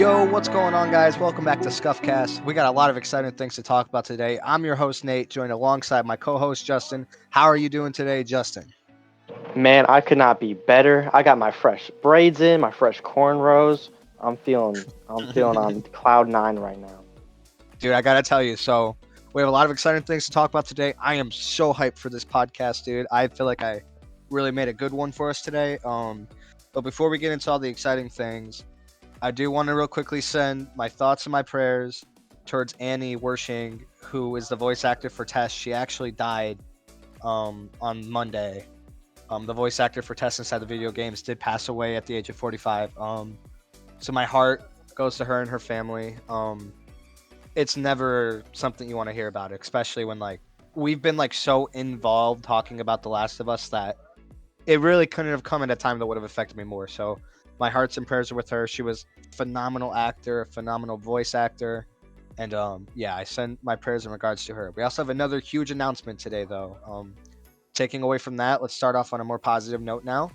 Yo, what's going on, guys? Welcome back to SkufCast. We got a lot of exciting things to talk about today. I'm your host, Nate, joined alongside my co host, Justin. How are you doing today, Justin? Man, I could not be better. I got my fresh braids in, my fresh cornrows. I'm feeling on cloud nine right now. Dude, I got to tell you, we have a lot of exciting things to talk about today. I am so hyped for this podcast, dude. I feel like I really made a good one for us today. But before we get into all the exciting things, I do want to real quickly send my thoughts and my prayers towards Annie Wershing, who is the voice actor for Tess. She actually died on Monday. The voice actor for Tess inside the video games did pass away at the age of 45. So my heart goes to her and her family. It's never something you want to hear about, especially when we've been so involved talking about The Last of Us that it really couldn't have come at a time that would have affected me more. So my hearts and prayers are with her. She was a phenomenal actor, a phenomenal voice actor. And yeah, I send my prayers in regards to her. We also have another huge announcement today, though. Taking away from that, let's start off on a more positive note now.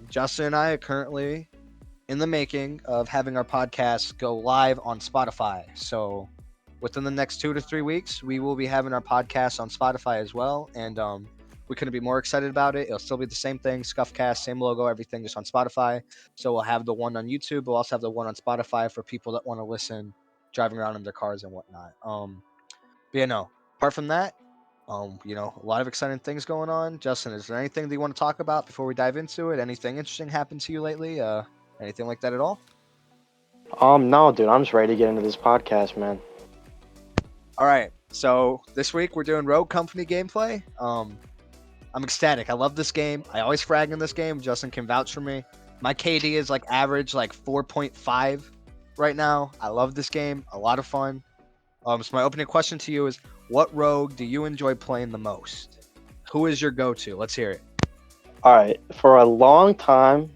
Justin and I are currently in the making of having our podcast go live on Spotify. So within the next 2 to 3 weeks, we will be having our podcast on Spotify as well. And we couldn't be more excited about it. It'll still be the same thing, SkufCast, same logo, everything just on Spotify. So we'll have the one on YouTube. We'll also have the one on Spotify for people that want to listen driving around in their cars and whatnot. But yeah, no. Apart from that, a lot of exciting things going on. Justin, is there anything that you want to talk about before we dive into it? Anything interesting happened to you lately? Anything like that at all? No, dude, I'm just ready to get into this podcast, man. All right. So this week we're doing Rogue Company gameplay. I'm ecstatic. I love this game. I always frag in this game. Justin can vouch for me. My KD is average 4.5 right now. I love this game. A lot of fun. So my opening question to you is, what rogue do you enjoy playing the most? Who is your go-to? Let's hear it. All right, for a long time,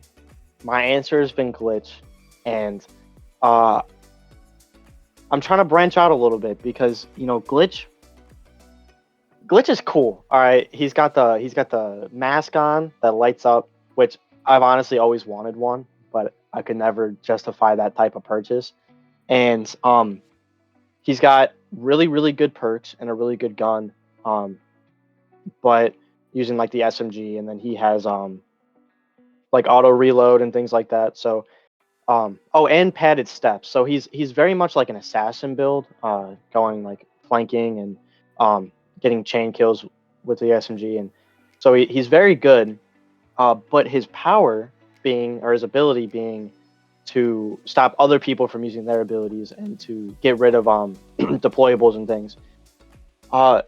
my answer has been Glitch, and uh, I'm trying to branch out a little bit because Glitch is cool. All right, he's got the mask on that lights up, which I've honestly always wanted one, but I could never justify that type of purchase. And he's got really really good perks and a really good gun. But using the SMG, and then he has auto reload and things like that. So oh, and padded steps. So he's very much like an assassin build, going flanking and getting chain kills with the SMG, and so he's very good. But his power being, or his ability being, to stop other people from using their abilities and to get rid of deployables and things. Uh,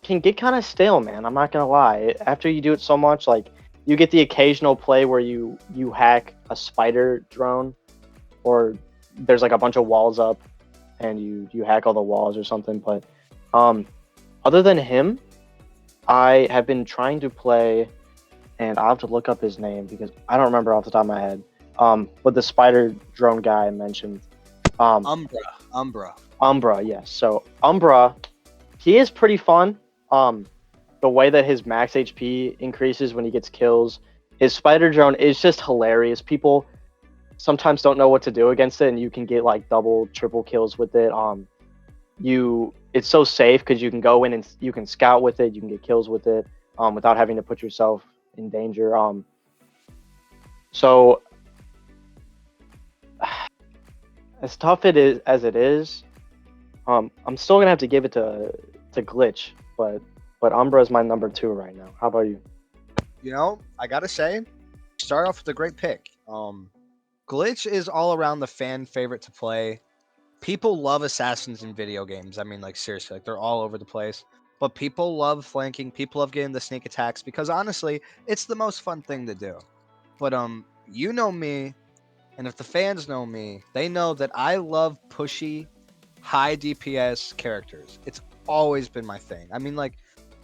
can get kind of stale, man. I'm not gonna lie. After you do it so much, you get the occasional play where you hack a spider drone, or there's a bunch of walls up, and you hack all the walls or something. But other than him, I have been trying to play, and I'll have to look up his name because I don't remember off the top of my head. But the spider drone guy I mentioned, um, Umbra. Umbra, yes. So Umbra, he is pretty fun. Um, the way that his max HP increases when he gets kills, his spider drone is just hilarious. People sometimes don't know what to do against it, and you can get double, triple kills with it. It's so safe because you can go in and you can scout with it, you can get kills with it, without having to put yourself in danger. So as tough it is as it is, I'm still gonna have to give it to Glitch, but Umbra is my number two right now. How about you? I gotta say, start off with a great pick. Glitch is all around the fan favorite to play. People love assassins in video games. I mean, seriously, they're all over the place. But people love flanking. People love getting the sneak attacks because honestly, it's the most fun thing to do. But you know me, and if the fans know me, they know that I love pushy, high DPS characters. It's always been my thing. I mean,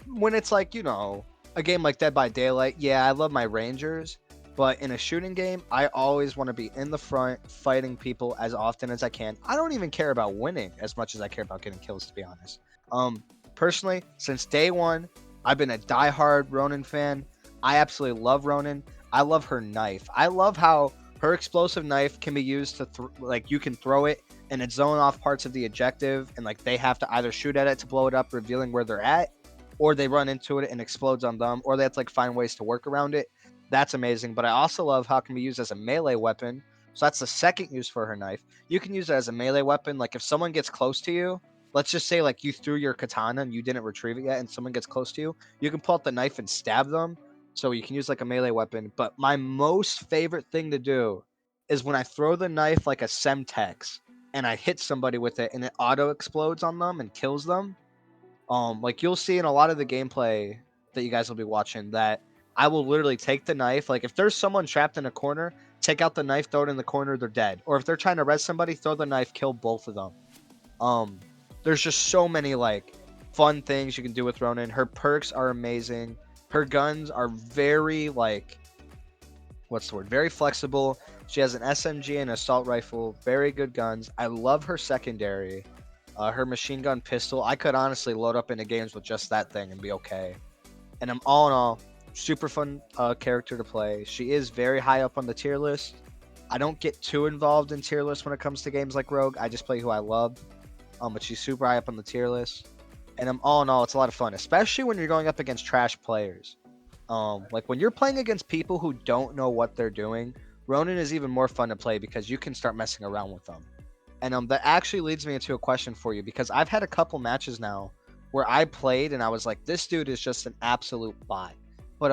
when it's a game like Dead by Daylight, yeah, I love my Rangers. But in a shooting game, I always want to be in the front, fighting people as often as I can. I don't even care about winning as much as I care about getting kills, to be honest. Personally, since day one, I've been a diehard Ronin fan. I absolutely love Ronin. I love her knife. I love how Her explosive knife can be used to like you can throw it and it zone off parts of the objective, and like they have to either shoot at it to blow it up, revealing where they're at, or they run into it and explodes on them, or they have to like find ways to work around it. That's amazing. But I also love how it can be used as a melee weapon. So that's the second use for her knife. You can use it as a melee weapon. Like if someone gets close to you, let's just say like you threw your katana and you didn't retrieve it yet, and someone gets close to you, you can pull out the knife and stab them. So you can use like a melee weapon. But my most favorite thing to do is when I throw the knife like a Semtex and I hit somebody with it and it auto explodes on them and kills them. Like you'll see in a lot of the gameplay that you guys will be watching that I will literally take the knife. Like if there's someone trapped in a corner, take out the knife, throw it in the corner, they're dead. Or if they're trying to res somebody, throw the knife, kill both of them. Um, there's just so many like fun things you can do with Ronin. Her perks are amazing. Her guns are very like what's the word? Very flexible. She has an SMG and assault rifle. Very good guns. I love her secondary. Her machine gun pistol. I could honestly load up into games with just that thing and be okay. And I'm all in all super fun character to play. She is very high up on the tier list. I don't get too involved in tier lists when it comes to games like Rogue. I just play who I love. But she's super high up on the tier list. And I'm all in all, it's a lot of fun, especially when you're going up against trash players. Like when you're playing against people who don't know what they're doing, Ronin is even more fun to play because you can start messing around with them. And that actually leads me into a question for you because I've had a couple matches now where I played and I was like, this dude is just an absolute bot. But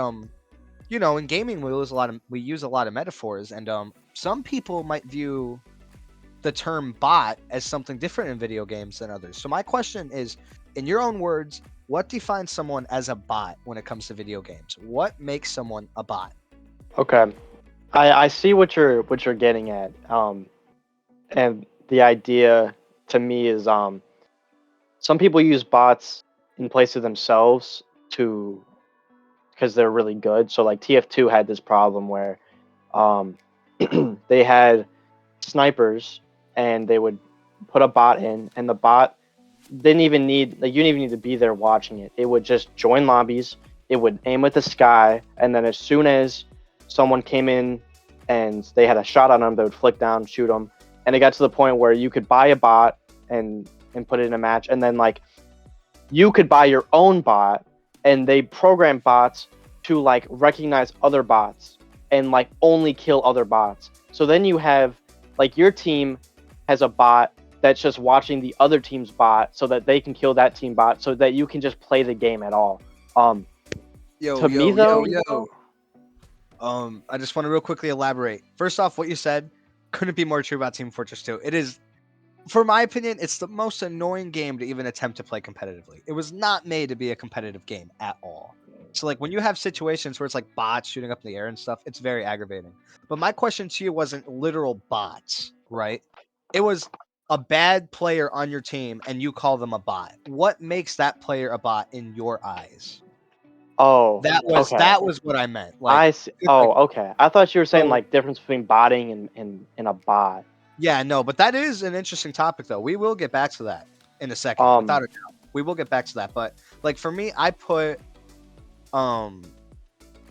you know, in gaming we use a lot of metaphors, and some people might view the term bot as something different in video games than others. So my question is, in your own words, what defines someone as a bot when it comes to video games? What makes someone a bot? Okay, I see what you're getting at. And the idea to me is some people use bots in place of themselves to because they're really good. So like TF2 had this problem where um they had snipers and they would put a bot in and the bot didn't even need like you didn't even need to be there watching it. It would just join lobbies, it would aim at the sky, and then as soon as someone came in and they had a shot on them, they would flick down, shoot them, and it got to the point where you could buy a bot and put it in a match, and then like you could buy your own bot, and they program bots to like recognize other bots and like only kill other bots. So then you have like your team has a bot that's just watching the other team's bot so that they can kill that team bot so that you can just play the game at all. Yo, To me yo, yo, though, yo. I just want to real quickly elaborate. First off, what you said couldn't be more true about Team Fortress 2. It is, for my opinion, it's the most annoying game to even attempt to play competitively. It was not made to be a competitive game at all. So like when you have situations where it's like bots shooting up in the air and stuff, it's very aggravating. But my question to you wasn't literal bots, right? It was a bad player on your team and you call them a bot. What makes that player a bot in your eyes? oh, okay. That was what I meant. I Like see. it's like Oh, okay. I thought you were saying so like difference between botting and a bot. yeah, no, but that is an interesting topic though. We will get back to that in a second, without Um, a doubt. We will get back to that. But like for me, I put um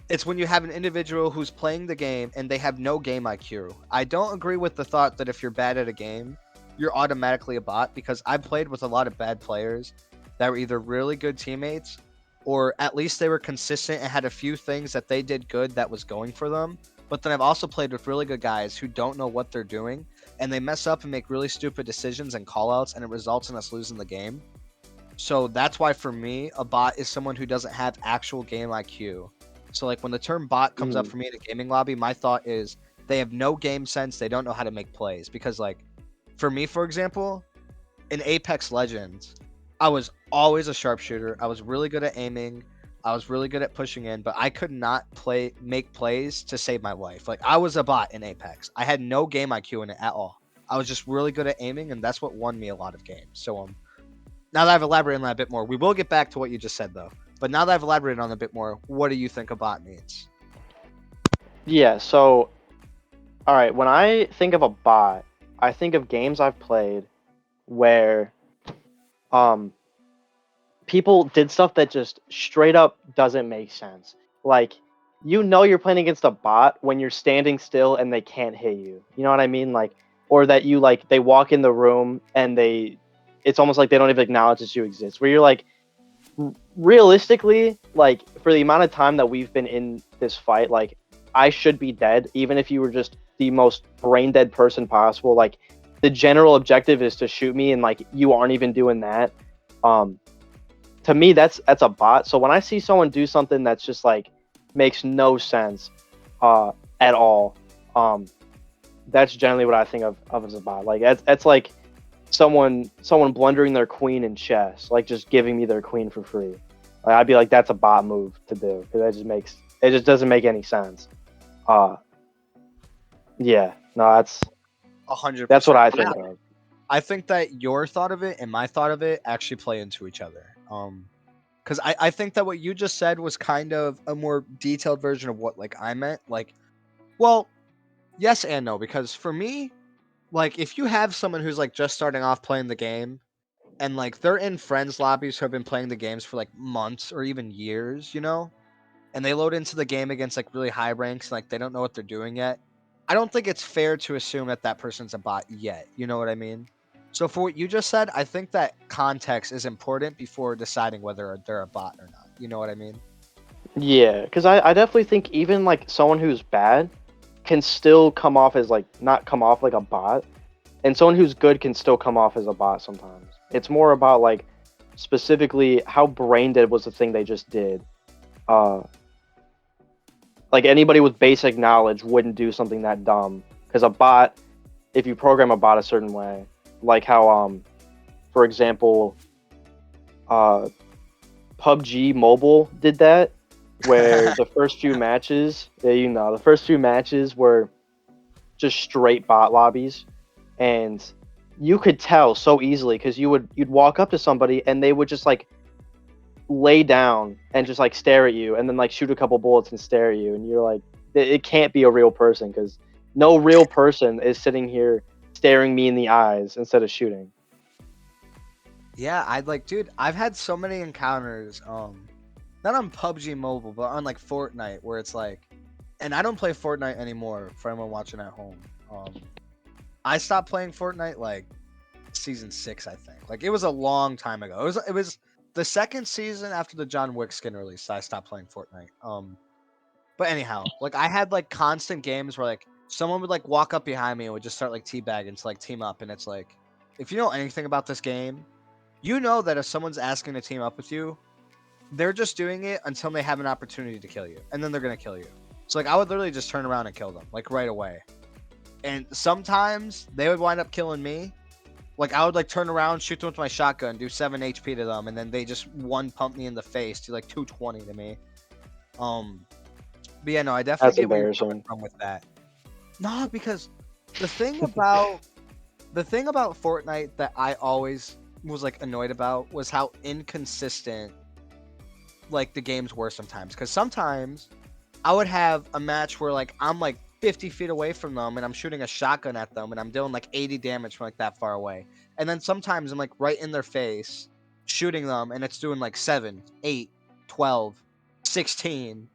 it's when you have an individual who's playing the game and they have no game IQ. I don't agree with the thought that if you're bad at a game, you're automatically a bot because I played with a lot of bad players that were either really good teammates or at least they were consistent and had a few things that they did good that was going for them. But then I've also played with really good guys who don't know what they're doing and they mess up and make really stupid decisions and callouts and it results in us losing the game. So that's why for me, a bot is someone who doesn't have actual game IQ. So like when the term bot comes up mm, for me in a gaming lobby, my thought is they have no game sense. They don't know how to make plays because like for me, for example, in Apex Legends, I was always a sharpshooter. I was really good at aiming. I was really good at pushing in, but I could not make plays to save my life. Like I was a bot in Apex. I had no game IQ in it at all. I was just really good at aiming, and that's what won me a lot of games. So now that I've elaborated on that a bit more, we will get back to what you just said though. But now that I've elaborated on it a bit more, what do you think a bot means? yeah. So, all right. When I think of a bot, I think of games I've played where um people did stuff that just straight up doesn't make sense. Like you know you're playing against a bot when you're standing still and they can't hit you. You know what I mean? Like, or that you like they walk in the room and it's almost like they don't even acknowledge that you exist. Where you're like, realistically, like for the amount of time that we've been in this fight, like I should be dead, even if you were just the most brain dead person possible. Like the general objective is to shoot me, and like you aren't even doing that. Um, to me, that's a bot. So when I see someone do something that's just like makes no sense, at all, um, that's generally what I think of as a bot. Like that's like someone blundering their queen in chess, like just giving me their queen for free. Like, I'd be like, that's a bot move to do because it just doesn't make any sense. Uh, yeah, no, hundred that's what percent. I Yeah, think of. I think that your thought of it and my thought of it actually play into each other. Because I think that what you just said was kind of a more detailed version of what like I meant. Like, well, yes and no. Because for me, like if you have someone who's like just starting off playing the game and like they're in friends lobbies who have been playing the games for like months or even years, and they load into the game against like really high ranks, like they don't know what they're doing yet. I don't think it's fair to assume that that person's a bot yet. You know what I mean? So for what you just said, I think that context is important before deciding whether they're a bot or not. You know what I mean? Yeah, because I definitely think even like someone who's bad can still come off as like not come off like a bot, and someone who's good can still come off as a bot sometimes. It's more about like specifically how brain dead was the thing they just did. Uh, like anybody with basic knowledge wouldn't do something that dumb because a bot, if you program a bot a certain way, like how for example, uh PUBG Mobile did that, where the first few matches, yeah, the first few matches were just straight bot lobbies, and you could tell so easily because you'd walk up to somebody and they would just like lay down and just like stare at you, and then like shoot a couple bullets and stare at you, and you're like, it can't be a real person because no real person is sitting here staring me in the eyes instead of shooting. Yeah, I'd like, dude, I've had so many encounters, not on PUBG Mobile, but on like Fortnite, where it's like, and I don't play Fortnite anymore for anyone watching at home. I stopped playing Fortnite like season 6, I think. Like it was a long time ago. It was the second season after the John Wick skin release. So I stopped playing Fortnite. But anyhow, like I had like constant games where like someone would like walk up behind me and would just start like teabagging to like team up, and it's like, if you know anything about this game, you know that if someone's asking to team up with you, they're just doing it until they have an opportunity to kill you, and then they're gonna kill you. So like I would literally just turn around and kill them like right away. And sometimes they would wind up killing me. Like I would like turn around, shoot them with my shotgun, do 7 HP to them, and then they just one pump me in the face, do like 220 to me. Um, but yeah, no, I definitely That's get where you're coming embarrassing. from with that. No, because the thing about the thing about Fortnite that I always was like annoyed about was how inconsistent like the games were sometimes. Because sometimes I would have a match where like I'm like 50 feet away from them and I'm shooting a shotgun at them and I'm doing like 80 damage from like that far away. And then sometimes I'm like right in their face shooting them and it's doing like 7, 8, 12, 16,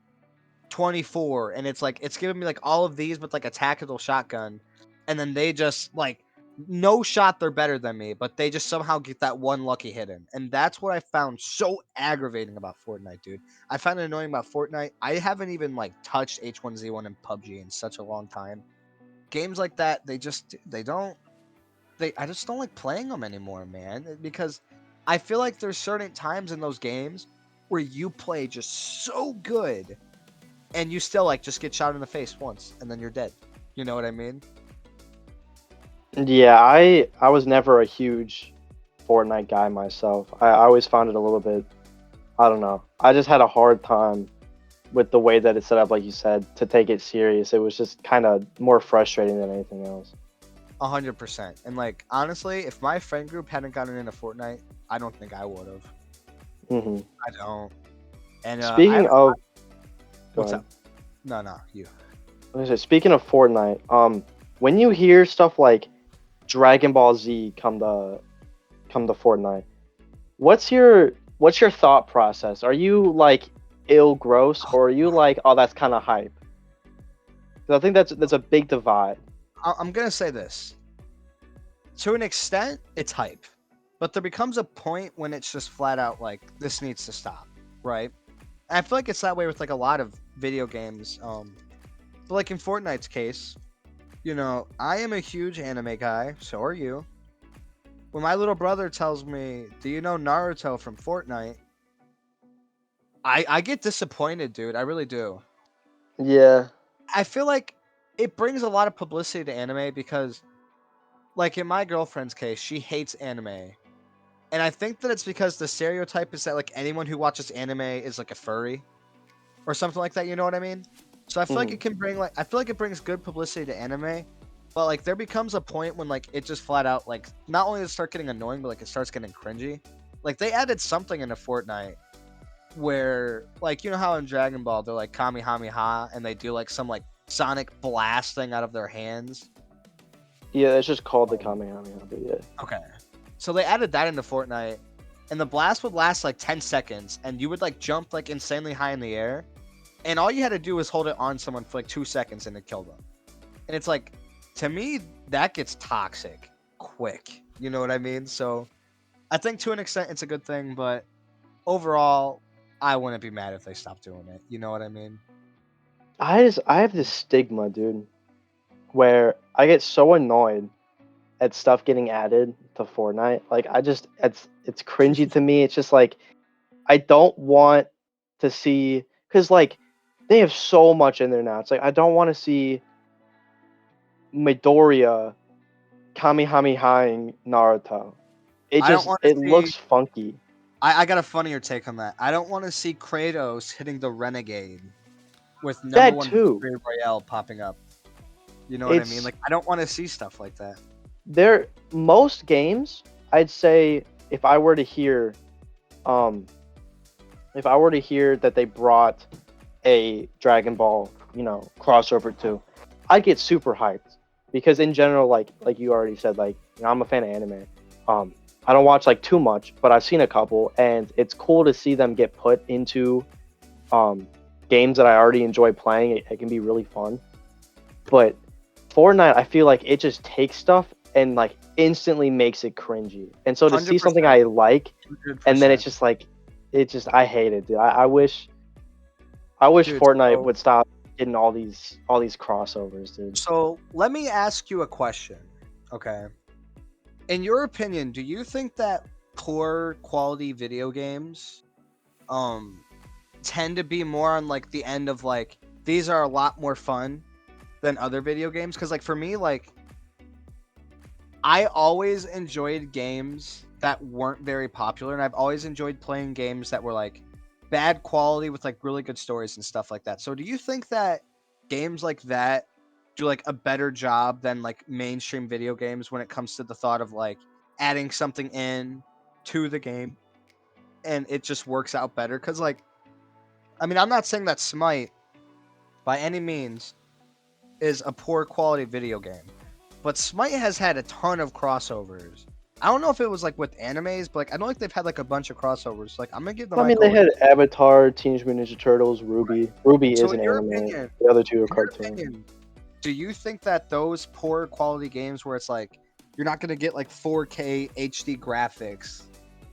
24, and it's like it's giving me like all of these with like a tactical shotgun, and then they just like no shot they're better than me, but they just somehow get that one lucky hit in. And that's what I found so aggravating about Fortnite, dude. I found it annoying about Fortnite. I haven't even like touched H1Z1 and PUBG in such a long time. Games like that, I just don't like playing them anymore, man, because I feel like there's certain times in those games where you play just so good and you still like just get shot in the face once and then you're dead. You know what I mean? Yeah, I was never a huge Fortnite guy myself. I always found it a little bit, I don't know. I just had a hard time with the way that it's set up, like you said, to take it serious. It was just kind of more frustrating than anything else. 100%. And like honestly, if my friend group hadn't gotten into Fortnite, I don't think I would have. hmm I don't. And Speaking of, go what's ahead. up? No, no, you. Like I said, speaking of Fortnite, when you hear stuff like Dragon Ball Z come to Fortnite, what's your thought process? Are you like ill gross, or are you like, oh, that's kind of hype? 'Cause I think that's a big divide. I'm gonna say this. To an extent, it's hype, but there becomes a point when it's just flat out like this needs to stop, right? And I feel like it's that way with like a lot of video games. But like in Fortnite's case, I am a huge anime guy. So are you. When my little brother tells me, "Do you know Naruto from Fortnite?" I get disappointed, dude. I really do. Yeah, I feel like it brings a lot of publicity to anime because, like in my girlfriend's case, she hates anime. And I think that it's because the stereotype is that like anyone who watches anime is like a furry or something like that. You know what I mean? So I feel like hmm it can bring I feel like it brings good publicity to anime, but like there becomes a point when like it just flat out like not only does it start getting annoying, but like it starts getting cringy. Like they added something into Fortnite where like how in Dragon Ball they're like Kamehameha and they do like some like sonic blast thing out of their hands. yeah, it's just called the Kamehameha, but yeah. Okay. So they added that into Fortnite, and the blast would last like 10 seconds, and you would like jump like insanely high in the air, and all you had to do was hold it on someone for like 2 seconds and it killed them. And it's like, to me, that gets toxic quick. You know what I mean? So I think to an extent it's a good thing, but overall, I wouldn't be mad if they stopped doing it. You know what I mean? I have this stigma, dude, where I get so annoyed at stuff getting added to Fortnite. Like I just it's cringy to me. It's just like I don't want to see because like they have so much in there now. It's like I don't want to see Midoriya Kamehamehaing Naruto. It I don't just want to it see. looks funky. I got a funnier take on that. I don't want to see Kratos hitting the Renegade with number That one too. Victory Royale popping up. You know what I mean? It's Like, I don't want to see stuff like that. there most games, I'd say if I were to hear um if I were to hear that they brought a Dragon Ball, crossover too, I'd get super hyped because in general, like you already said, like I'm a fan of anime. Um, I don't watch like too much, but I've seen a couple, and it's cool to see them get put into um, games that I already enjoy playing. It can be really fun, but Fortnite, I feel like it just takes stuff and like instantly makes it cringy. And so to see something 100%. I like, and then it's 100%. just like, I hate it, dude. I wish Dude, Fortnite would stop getting all these crossovers, dude. so let me ask you a question. Okay. In your opinion, do you think that poor quality video games um tend to be more on like the end of like these are a lot more fun than other video games? Because like for me, like I always enjoyed games that weren't very popular, and I've always enjoyed playing games that were like bad quality with like really good stories and stuff like that. So, do you think that games like that do like a better job than like mainstream video games when it comes to the thought of like adding something in to the game and it just works out better? Because, like, I mean, I'm not saying that Smite by any means is a poor quality video game. But Smite has had a ton of crossovers. I don't know if it was like with animes, but like I don't think they've had like a bunch of crossovers. Like I'm gonna give them I mean, like they a had Avatar, Teenage Mutant Ninja Turtles, Ruby. Ruby so is an anime. in The other two are your cartoon. opinion, do you think that those poor quality games where it's like you're not gonna get like 4K HD graphics,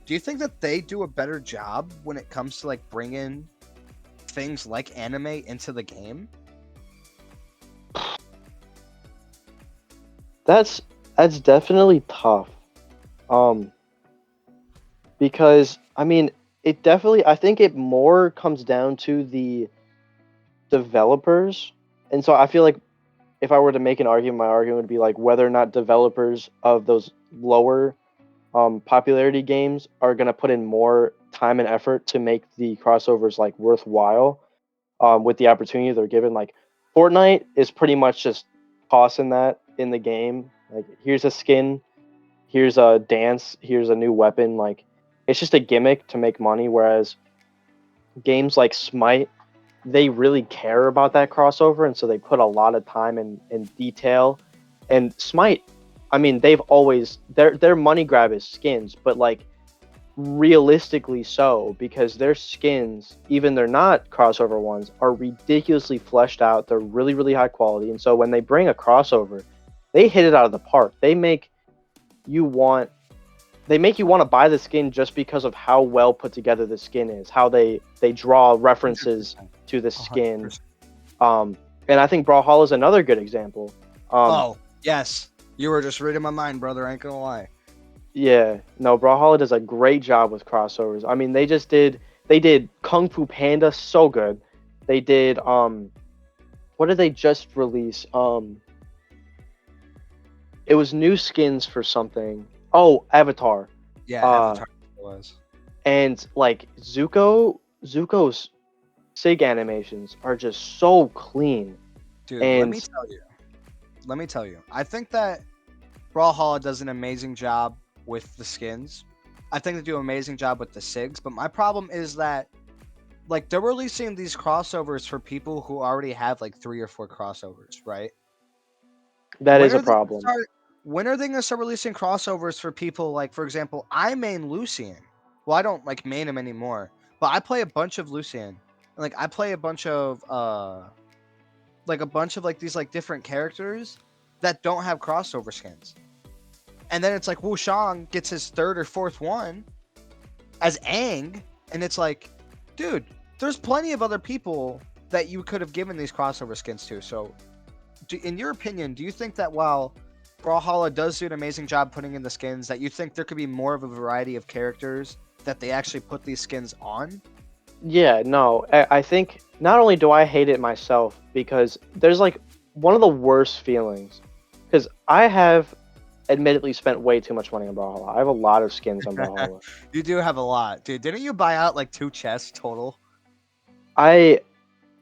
do you think that they do a better job when it comes to like bringing things like anime into the game? That's definitely tough. Um, because I mean, it definitely. I think it more comes down to the developers, and so I feel like if I were to make an argument, my argument would be like whether or not developers of those lower popularity games are gonna put in more time and effort to make the crossovers like worthwhile with the opportunity they're given. Like Fortnite is pretty much just tossing that in the game. Like here's a skin, here's a dance, here's a new weapon. Like it's just a gimmick to make money. Whereas games like Smite, they really care about that crossover, and so they put a lot of time and detail. And Smite, I mean, they've always their money grab is skins, but like realistically so, because their skins, even they're not crossover ones, are ridiculously fleshed out. They're really, really high quality. And so when they bring a crossover, they hit it out of the park. You want they make you want to buy the skin just because of how well put together the skin is, how they draw references 100%. to the skin. 100%. Um, and I think Brawlhalla is another good example. Oh, yes. You were just reading my mind, brother. I ain't gonna lie. Yeah, no, Brawlhalla does a great job with crossovers. I mean, they did Kung Fu Panda so good. They did what did they just release? It was new skins for something. Oh, Avatar. Yeah, Uh Avatar was. and like Zuko's Sig animations are just so clean. Dude, let me And tell you. Let me tell you. I think that Brawlhalla does an amazing job with the skins. I think they do an amazing job with the SIGs, but my problem is that like they're releasing these crossovers for people who already have like 3 or 4 crossovers, right? that When is a are they gonna problem. start when are they gonna start releasing crossovers for people like for example, I main Lucian. Well, I don't like main him anymore, but I play a bunch of Lucian. And, like I play a bunch of like these like different characters that don't have crossover skins. And then it's like Wu Shang gets his third or fourth one as Aang, and it's like, dude, there's plenty of other people that you could have given these crossover skins to. So, in your opinion, do you think that while Brawlhalla does do an amazing job putting in the skins, that you think there could be more of a variety of characters that they actually put these skins on? Yeah, no, I think not only do I hate it myself, because there's like one of the worst feelings, because I have admittedly spent way too much money on Brawlhalla. I have a lot of skins on Brawlhalla. You do have a lot, dude. Didn't you buy out like 2 chests total? I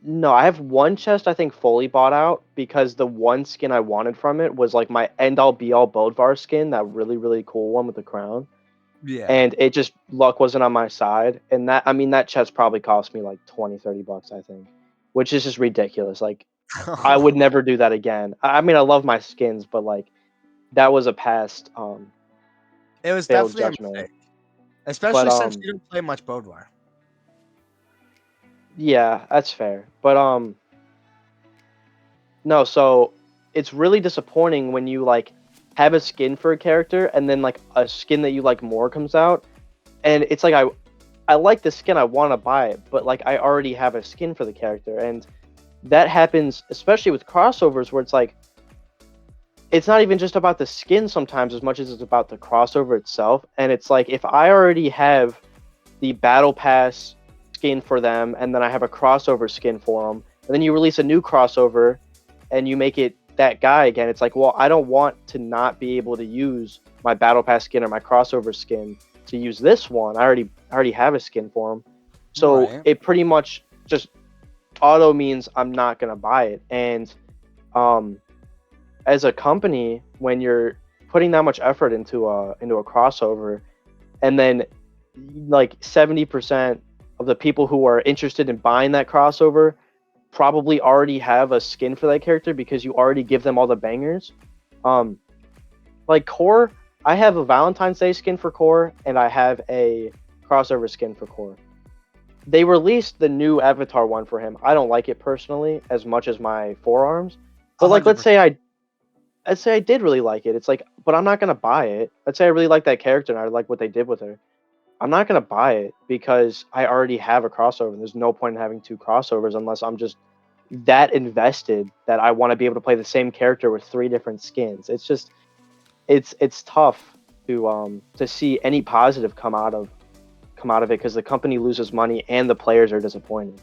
No, I have one chest I think fully bought out because the one skin I wanted from it was like my end all be all Bodvar skin, that really, really cool one with the crown. Yeah. And it just luck wasn't on my side. And that, I mean, that chest probably cost me like 20, 30 bucks, I think, which is just ridiculous. Like, I would never do that again. I mean, I love my skins, but like, that was a past It was failed definitely a judgment. mistake, But especially since you don't play much Bodvar. yeah, that's fair. But no, so it's really disappointing when you like have a skin for a character and then like a skin that you like more comes out, and it's like I like the skin, I want to buy it, but like I already have a skin for the character. And that happens especially with crossovers where it's like it's not even just about the skin sometimes as much as it's about the crossover itself. And it's like if I already have the battle pass skin for them and then I have a crossover skin for them, and then you release a new crossover and you make it that guy again, it's like, well, I don't want to not be able to use my battle pass skin or my crossover skin to use this one. I already have a skin for them. So Right. it pretty much just auto means I'm not going to buy it. And um as a company, when you're putting that much effort into a crossover, and then like 70% of the people who are interested in buying that crossover probably already have a skin for that character because you already give them all the bangers. Um, like Core, I have a Valentine's Day skin for Core, and I have a crossover skin for Core. They released the new Avatar one for him. I don't like it personally as much as my forearms, A but like hundred percent. let's say I did really like it. It's like, but I'm not gonna buy it. Let's say I really like that character and I like what they did with her. I'm not gonna buy it because I already have a crossover. And there's no point in having two crossovers unless I'm just that invested that I want to be able to play the same character with 3 different skins. It's just it's tough to see any positive come out of it because the company loses money and the players are disappointed.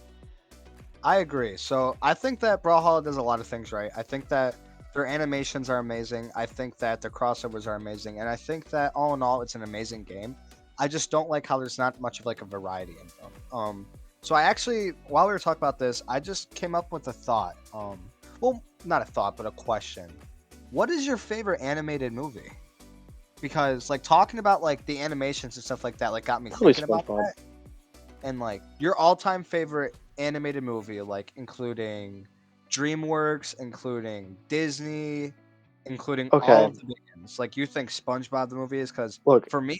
I agree. So I think that Brawlhalla does a lot of things right. I think that their animations are amazing. I think that their crossovers are amazing, and I think that all in all, it's an amazing game. I just don't like how there's not much of like a variety in them. So I actually, while we were talking about this, I just came up with a thought. Well, not a thought, but a question. What is your favorite animated movie? Because like talking about like the animations and stuff like that, like got me Probably thinking about SpongeBob. that. And like your all-time favorite animated movie, like including DreamWorks, including Disney, including all Okay, of the big ones. Like you think SpongeBob the movie is? Because look, for me,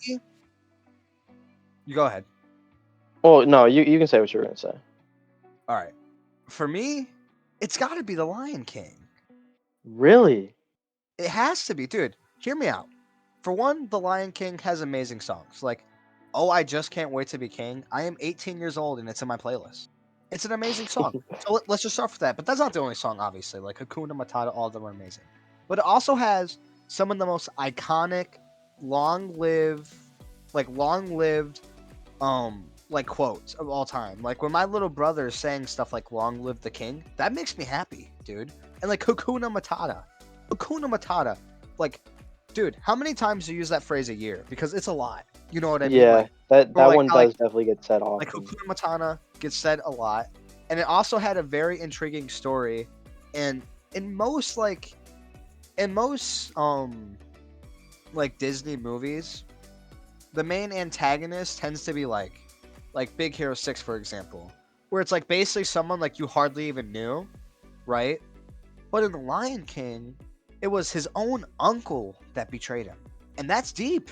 You go ahead. Oh no, you can say what you're gonna say. All right. For me, it's got to be The Lion King. Really? It has to be, dude. Hear me out. For one, The Lion King has amazing songs. Like, "Oh, I Just Can't Wait to Be King." I am 18 years old and it's in my playlist. It's an amazing song. So let's just start with that. But that's not the only song, obviously. Like Hakuna Matata, all of them are amazing. But it also has some of the most iconic, long-lived, long-lived, like quotes of all time. Like when my little brother is saying stuff like "Long live the king," that makes me happy, dude. And like Hakuna Matata, Hakuna Matata, like, dude, how many times do you use that phrase a year? Because it's a lot. You know what I mean? Yeah, Like, or that like one how, like does definitely get said like often. Hakuna Matata gets said a lot, and it also had a very intriguing story. And in most like Disney movies, the main antagonist tends to be like Big Hero 6, for example, where it's like basically someone like you hardly even knew, right? But in The Lion King, it was his own uncle that betrayed him. And that's deep.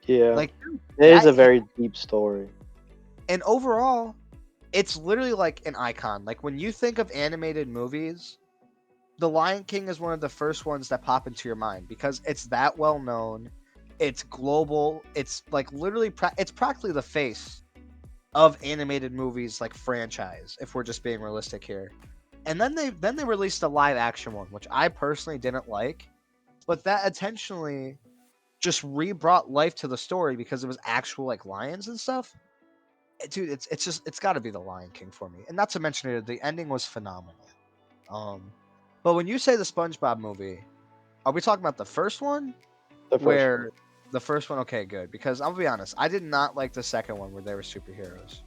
Yeah, Like, dude, it is that a hit. very deep story. And overall, it's literally like an icon. Like when you think of animated movies, The Lion King is one of the first ones that pop into your mind because it's that well known. It's global. It's like literally it's practically the face of animated movies like franchise, if we're just being realistic here. And then they released a live action one, which I personally didn't like, but that intentionally just re-brought life to the story because it was actual like lions and stuff. Dude, it's got to be The Lion King for me. And not to mention it, the ending was phenomenal. Um, but when you say the SpongeBob movie, are we talking about the first one? The first one. Where the first one? Okay, good. Because I'll be honest, I did not like the second one where they were superheroes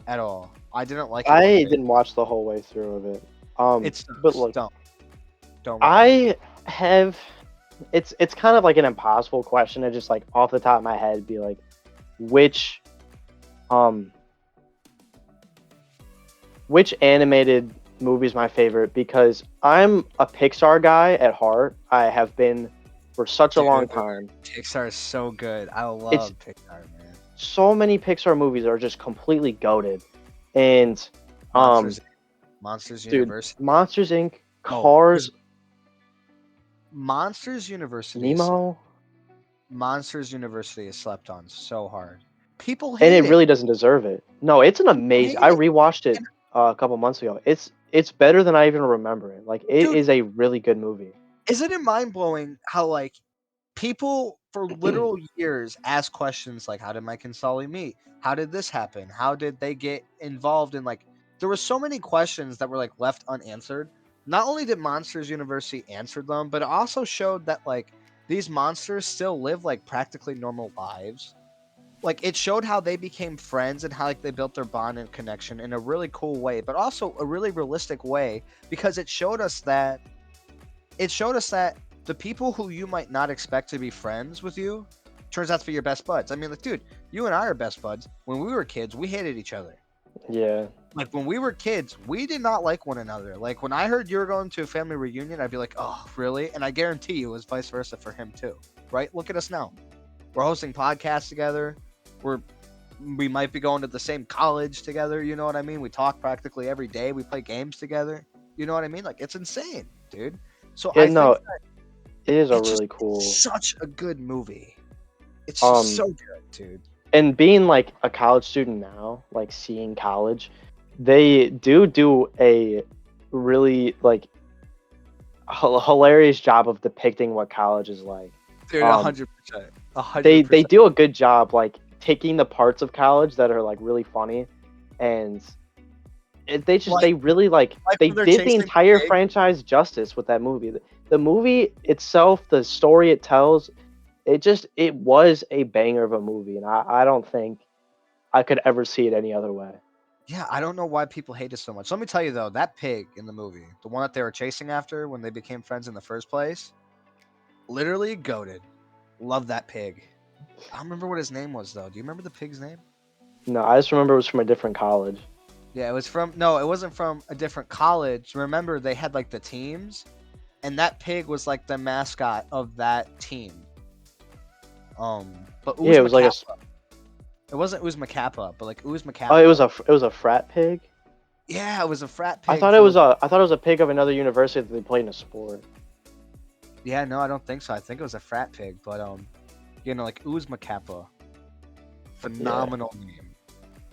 at all. I didn't like it one I bit. didn't watch the whole way through of it. It But sucks. look, Don't recommend. I have. It's kind of like an impossible question to just like off the top of my head be like, which um which animated movie is my favorite because I'm a Pixar guy at heart. I have been for such a long Dude, time. Pixar is so good. I It's love Pixar, man. so many Pixar movies are just completely goated. And um Monsters, Monsters dude, University. Monsters Inc., Oh, Cars, Monsters University is Nemo, Monsters University is slept on so hard. People and it hate it. really doesn't deserve it. No, it's an People amazing. hate I it. rewatched it And a couple months ago. It's better than I even remember it. Like it dude, is a really good movie. isn't it mind blowing how like people for literal years ask questions like, how did Mike and Sully meet? How did this happen? How did they get involved in like there were so many questions that were like left unanswered. Not only did Monsters University answer them, but it also showed that like these monsters still live like practically normal lives. Like it showed how they became friends and how like they built their bond and connection in a really cool way, but also a really realistic way because it showed us that the people who you might not expect to be friends with you turns out to be your best buds. I mean, like, dude, you and I are best buds. When we were kids, we hated each other. Yeah. Like when we were kids, we did not like one another. Like when I heard you were going to a family reunion, I'd be like, "Oh, really?" And I guarantee you, it was vice versa for him too. Right? Look at us now. We're hosting podcasts together. We might be going to the same college together. You know what I mean? We talk practically every day. We play games together. You know what I mean? Like it's insane, dude. So Yeah, I think no, it is a it's just really cool. such a good movie. It's just Um, so good, dude. and being like a college student now, like seeing college, they do a really like hilarious job of depicting what college is like. Dude, Um, 100%. they 100%. do a good job like taking the parts of college that are like really funny, and Like they really like they when they're did the chasing entire the pig. franchise justice with that movie. The movie itself, the story it tells, it was a banger of a movie, and I don't think I could ever see it any other way. Yeah, I don't know why people hate it so much. Let me tell you though, that pig in the movie, the one that they were chasing after when they became friends in the first place, literally goated. Love that pig. I don't remember what his name was though. Do you remember the pig's name? No, I just remember it was from a different college. Yeah, it was from no, it wasn't from a different college. Remember they had like the teams, and that pig was like the mascot of that team. But Yeah, Ooze it was like McCalla, It wasn't Uzma Kappa, but like Uzma Oh, it Kappa. was a frat pig. Yeah, it was a frat I pig thought it for was the. a pig of another university that they played in a sport. Yeah, no, I don't think so. I think it was a frat pig, but like Uzma Kappa, Yeah. phenomenal name.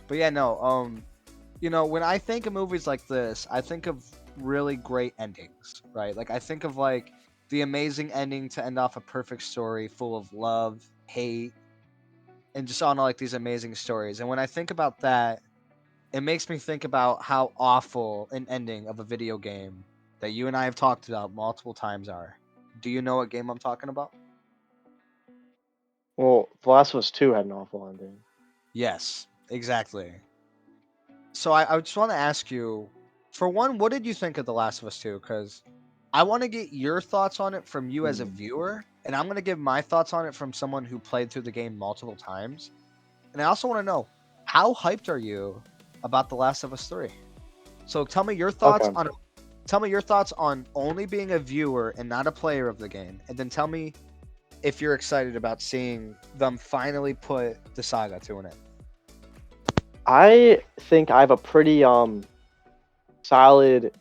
But yeah, no, when I think of movies like this, I think of really great endings, right? Like I think of like the amazing ending to end off a perfect story full of love, hate, and just on like these amazing stories. And when I think about that, it makes me think about how awful an ending of a video game that you and I have talked about multiple times are. Do you know what game I'm talking about? Well, The Last of Us 2 had an awful ending. Yes, exactly. So I just want to ask you, for one, what did you think of The Last of Us 2? Because I want to get your thoughts on it from you as a Hmm. viewer, and I'm going to give my thoughts on it from someone who played through the game multiple times. And I also want to know, how hyped are you about The Last of Us 3? So Okay. tell me your thoughts on only being a viewer and not a player of the game, and then tell me if you're excited about seeing them finally put the saga to an end. I think I have a pretty solid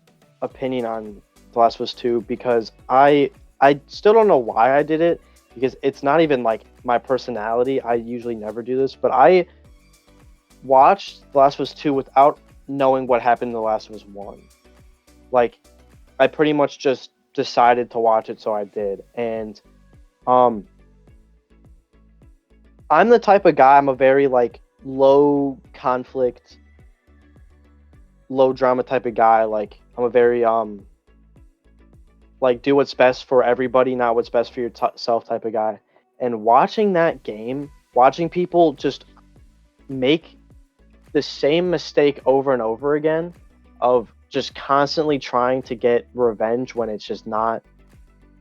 opinion on The Last of Us 2 because I still don't know why I did it because it's not even like my personality. I usually never do this, but I watched The Last of Us 2 without knowing what happened in The Last of Us 1. Like I pretty much just decided to watch it, so I did. And um I'm the type of guy, I'm a very like low conflict, low drama type of guy. Like I'm a very like do what's best for everybody, not what's best for yourself type of guy. And watching that game, watching people just make the same mistake over and over again of just constantly trying to get revenge when it's just not,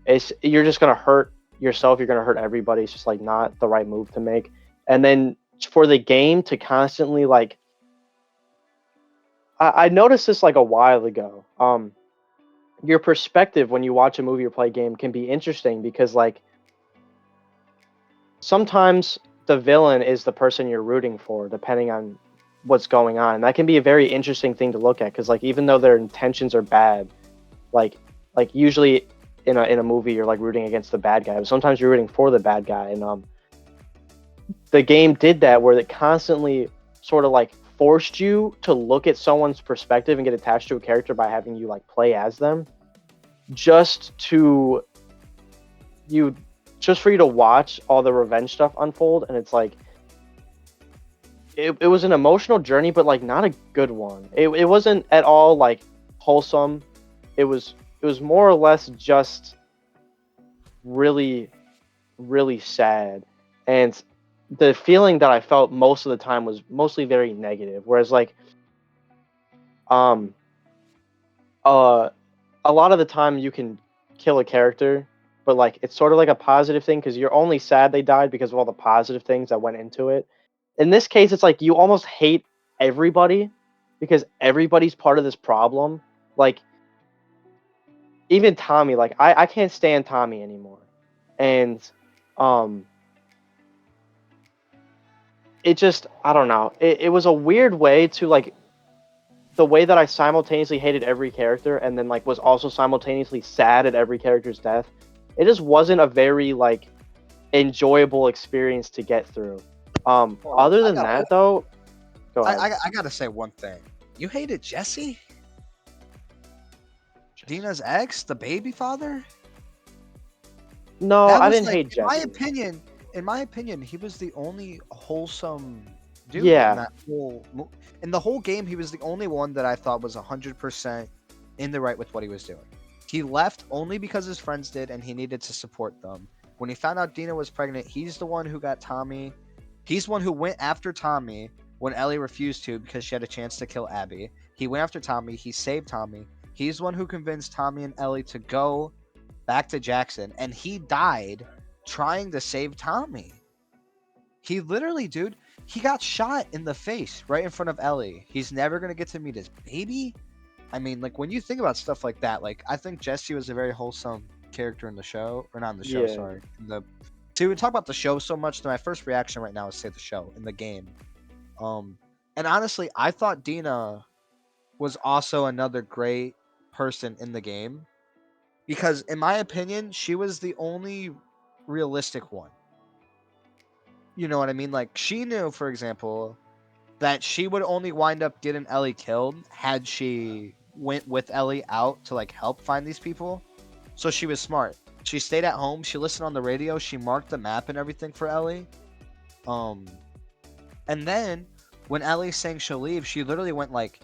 it's you're just going to hurt yourself, you're going to hurt everybody. It's just like not the right move to make. And then for the game to constantly like I noticed this like a while ago. Your perspective when you watch a movie or play a game can be interesting because like sometimes the villain is the person you're rooting for depending on what's going on. And that can be a very interesting thing to look at because like even though their intentions are bad, like usually in a movie you're like rooting against the bad guy, but sometimes you're rooting for the bad guy. And the game did that where it constantly sort of like forced you to look at someone's perspective and get attached to a character by having you like play as them just to you just for you to watch all the revenge stuff unfold. And it's like it was an emotional journey but like not a good one. It wasn't at all like wholesome. It was more or less just really really sad. And the feeling that I felt most of the time was mostly very negative, whereas like um uh a lot of the time you can kill a character, but like it's sort of like a positive thing because you're only sad they died because of all the positive things that went into it. In this case, it's like you almost hate everybody because everybody's part of this problem. Like even Tommy, like I can't stand Tommy anymore. And um it just I don't know. It was a weird way to like the way that I simultaneously hated every character and then like was also simultaneously sad at every character's death. It just wasn't a very like enjoyable experience to get through. Well, Other than that though, go ahead. I gotta say one thing. You hated Jesse, Dina's ex, the baby father. No, That I was didn't like, hate Jesse. in my opinion, he was the only wholesome dude in Yeah, that in the whole game. He was the only one that I thought was 100% in the right with what he was doing. He left only because his friends did, and he needed to support them. When he found out Dina was pregnant, he's the one who got Tommy. He's the one who went after Tommy when Ellie refused to because she had a chance to kill Abby. He went after Tommy. He saved Tommy. He's the one who convinced Tommy and Ellie to go back to Jackson, and he died trying to save Tommy. He literally, dude, he got shot in the face right in front of Ellie. He's never gonna get to meet his baby. I mean, like when you think about stuff like that, like I think Jesse was a very wholesome character in the show, or not in the show, yeah. sorry, in the See, we talk about the show so much that my first reaction right now is say the show in the game. Um, and honestly, I thought Dina was also another great person in the game because, in my opinion, she was the only realistic one. You know what I mean? Like, she knew, for example, that she would only wind up getting Ellie killed had she went with Ellie out to like help find these people. So she was smart. She stayed at home. She listened on the radio. She marked the map and everything for Ellie. Um, and then when Ellie's saying she'll leave, she literally went like,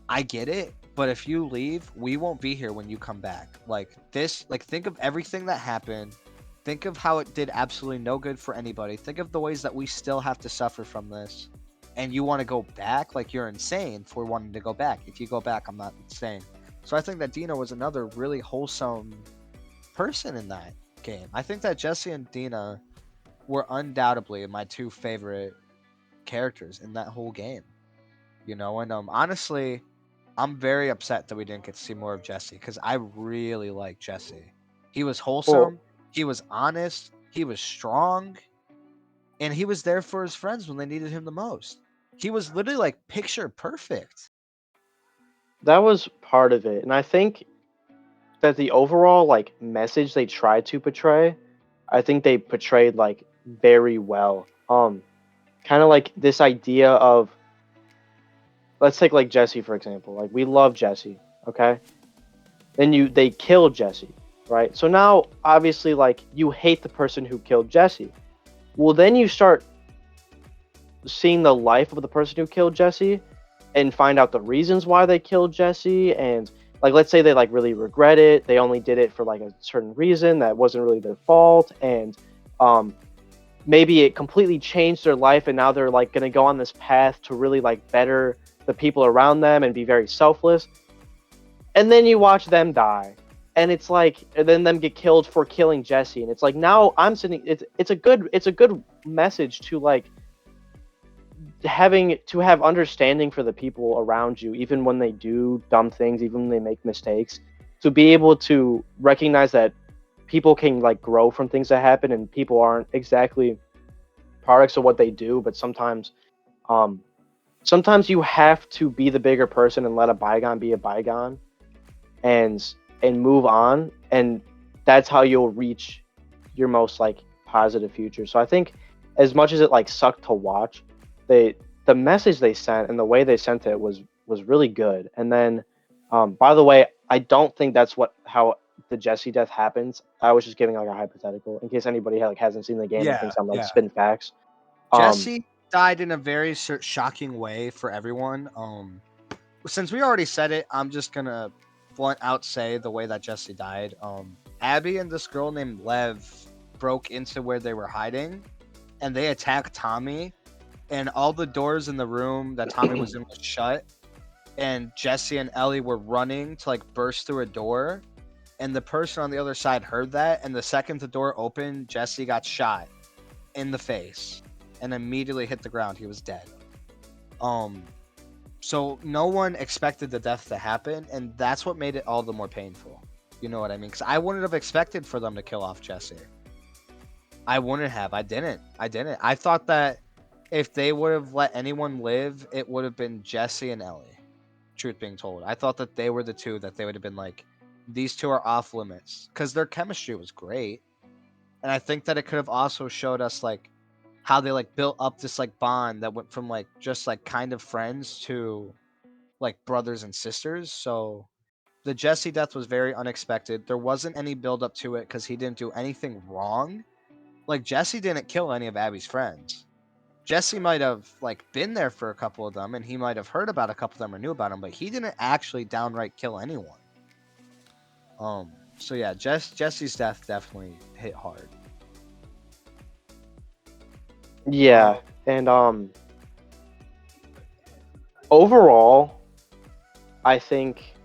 "I get it, but if you leave, we won't be here when you come back." Like this, like think of everything that happened. Think of how it did absolutely no good for anybody. Think of the ways that we still have to suffer from this. And you want to go back? Like you're insane for wanting to go back. If you go back, I'm not insane. So I think that Dina was another really wholesome person in that game. I think that Jesse and Dina were undoubtedly my two favorite characters in that whole game. You know, and honestly, I'm very upset that we didn't get to see more of Jesse because I really like Jesse. He was Well, wholesome, he was honest, he was strong, and he was there for his friends when they needed him the most. He was literally like picture perfect. that was part of it, and I think that the overall like message they tried to portray, I think they portrayed like very well. Kind of like this idea of, let's take like Jesse for example. Like we love Jesse, okay? Then they kill Jesse, right? So now obviously like you hate the person who killed Jesse. Well, then you start seeing the life of the person who killed Jesse and find out the reasons why they killed Jesse, and like let's say they like really regret it. They only did it for like a certain reason that wasn't really their fault, and um maybe it completely changed their life, and now they're like going to go on this path to really like better the people around them and be very selfless. And then you watch them die. And it's like, and then them get killed for killing Jesse, and it's like now I'm sitting. It's a good message to like having to have understanding for the people around you, even when they do dumb things, even when they make mistakes, to be able to recognize that people can like grow from things that happen, and people aren't exactly products of what they do, but um, sometimes you have to be the bigger person and let a bygone be a bygone, and move on, and that's how you'll reach your most like positive future. So I think as much as it like sucked to watch, they the message they sent and the way they sent it was really good. And then by the way, I don't think that's what how the Jesse death happens. I was just giving like a hypothetical in case anybody like hasn't seen the game and Yeah, thinks I'm like yeah. spin facts. um Jesse died in a very shocking way for everyone. Since we already said it, I'm just gonna blunt out say the way that Jesse died. Abby and this girl named Lev broke into where they were hiding, and they attacked Tommy, and all the doors in the room that Tommy was in was shut, and Jesse and Ellie were running to like burst through a door, and the person on the other side heard that, and the second the door opened, Jesse got shot in the face and immediately hit the ground. He was dead. Um, so no one expected the death to happen, and that's what made it all the more painful. You know what I mean? Because I wouldn't have expected for them to kill off Jesse. I wouldn't have. I didn't. I didn't. I thought that if they would have let anyone live, it would have been Jesse and Ellie. Truth being told, I thought that they were the two that they would have been like, these two are off limits because their chemistry was great, and I think that it could have also showed us like how they like built up this like bond that went from like just like kind of friends to like brothers and sisters. So the Jesse death was very unexpected. There wasn't any build up to it because he didn't do anything wrong. Like Jesse didn't kill any of Abby's friends. Jesse might have like been there for a couple of them, and he might have heard about a couple of them or knew about them, but he didn't actually downright kill anyone. So yeah, Jesse's death definitely hit hard. yeah, and overall I think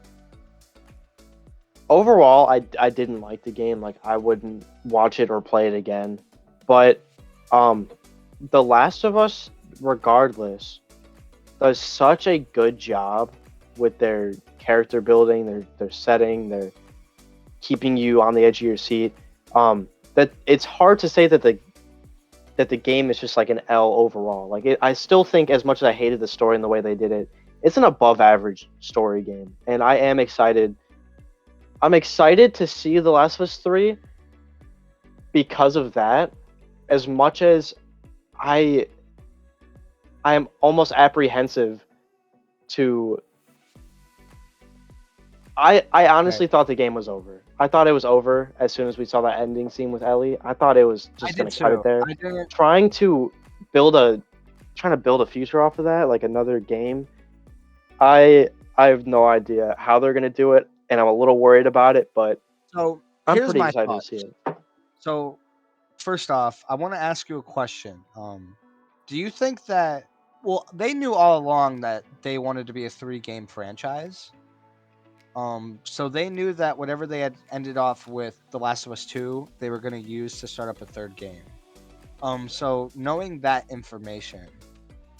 overall I didn't like the game. Like I wouldn't watch it or play it again. But um The Last of Us, regardless, does such a good job with their character building, their setting, their keeping you on the edge of your seat. that it's hard to say that the game is just like an L overall. Like I still think as much as I hated the story and the way they did it, it's an above average story game, and I am excited. I'm excited to see The Last of Us 3 because of that. As much as I I am almost apprehensive to I Right. honestly thought the game was over. I thought it was over as soon as we saw that ending scene with Ellie. I thought it was I just did gonna cut it too. there. I didn't. Trying to build a trying to build a future off of that, like another game. I have no idea how they're gonna do it, and I'm a little worried about it, but So I'm here's pretty my excited to see thoughts. it. So first off, I want to ask you a question. Do you think that? Well, they knew all along that they wanted to be a three-game franchise. So they knew that whatever they had ended off with The Last of Us 2, they were going to use to start up a third game. So knowing that information,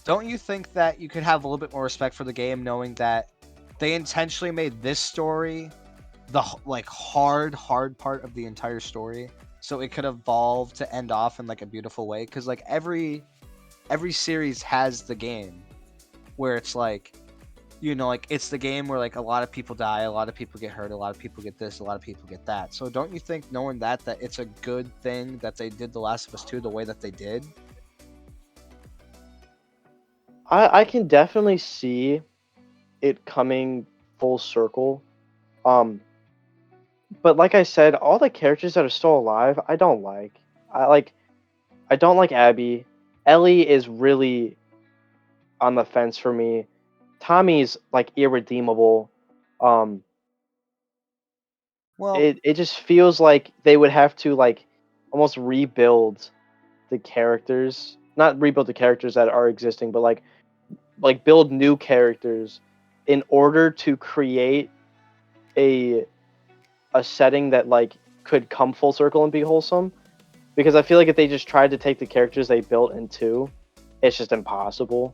don't you think that you could have a little bit more respect for the game, knowing that they intentionally made this story the like hard part of the entire story, so it could evolve to end off in like a beautiful way? Because like every series has the game where it's like, like it's the game where like a lot of people die, a lot of people get hurt, a lot of people get this, a lot of people get that. So don't you think, knowing that it's a good thing that they did The Last of Us 2 the way that they did? I can definitely see it coming full circle. Um, but like I said, all the characters that are still alive, I don't like. I don't like Abby. Ellie is really on the fence for me. Tommy's like irredeemable. Um, Well, it just feels like they would have to like almost rebuild the characters, not rebuild the characters that are existing, but like build new characters in order to create a a setting that like could come full circle and be wholesome. Because I feel like if they just tried to take the characters they built in two, it's just impossible.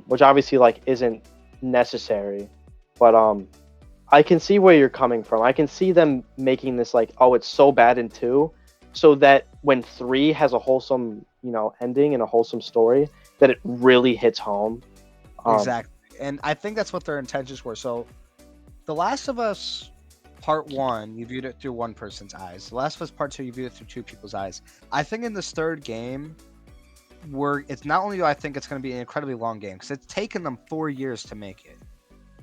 Which obviously like isn't necessary, but I can see where you're coming from. I can see them making this like, oh, it's so bad in two, so that when three has a wholesome, ending and a wholesome story, that it really hits home. Um, exactly. And I think that's what their intentions were. So The Last of Us Part 1, you viewed it through one person's eyes. The Last of Us Part 2, you viewed it through two people's eyes. I think in this third game, it's not only do I think it's going to be an incredibly long game, because it's taken them 4 years to make it.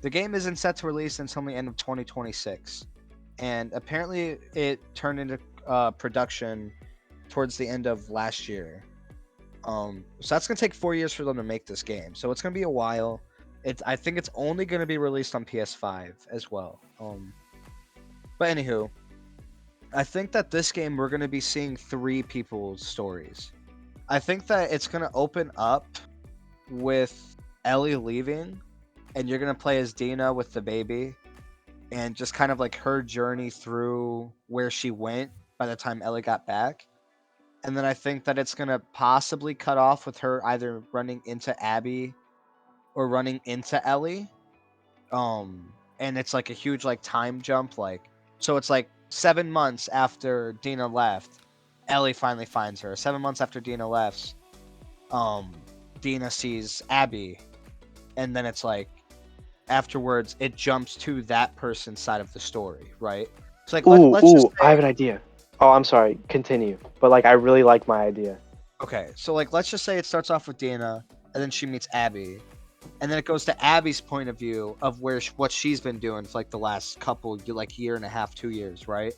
The game isn't set to release until the end of 2026, and apparently it turned into production towards the end of last year. So that's gonna take 4 years for them to make this game. So it's gonna be a while. I think it's only gonna be released on PS5 as well. But anywho, I think that this game we're gonna be seeing three people's stories. I think that it's gonna open up with Ellie leaving, and you're gonna play as Dina with the baby, and just kind of like her journey through where she went by the time Ellie got back. And then I think that it's gonna possibly cut off with her either running into Abby or running into Ellie. And it's like a huge like time jump, like, so it's like 7 months after Dina left, Ellie finally finds her. 7 months after Dina left, um, Dina sees Abby, and then it's like afterwards it jumps to that person's side of the story, right? So like let's just I have say, an idea. Oh, I'm sorry. Continue. But like, I really like my idea. okay, so like let's just say it starts off with Dina, and then she meets Abby, and then it goes to Abby's point of view of what she's been doing for like the last couple, like, year and a half, 2 years, right?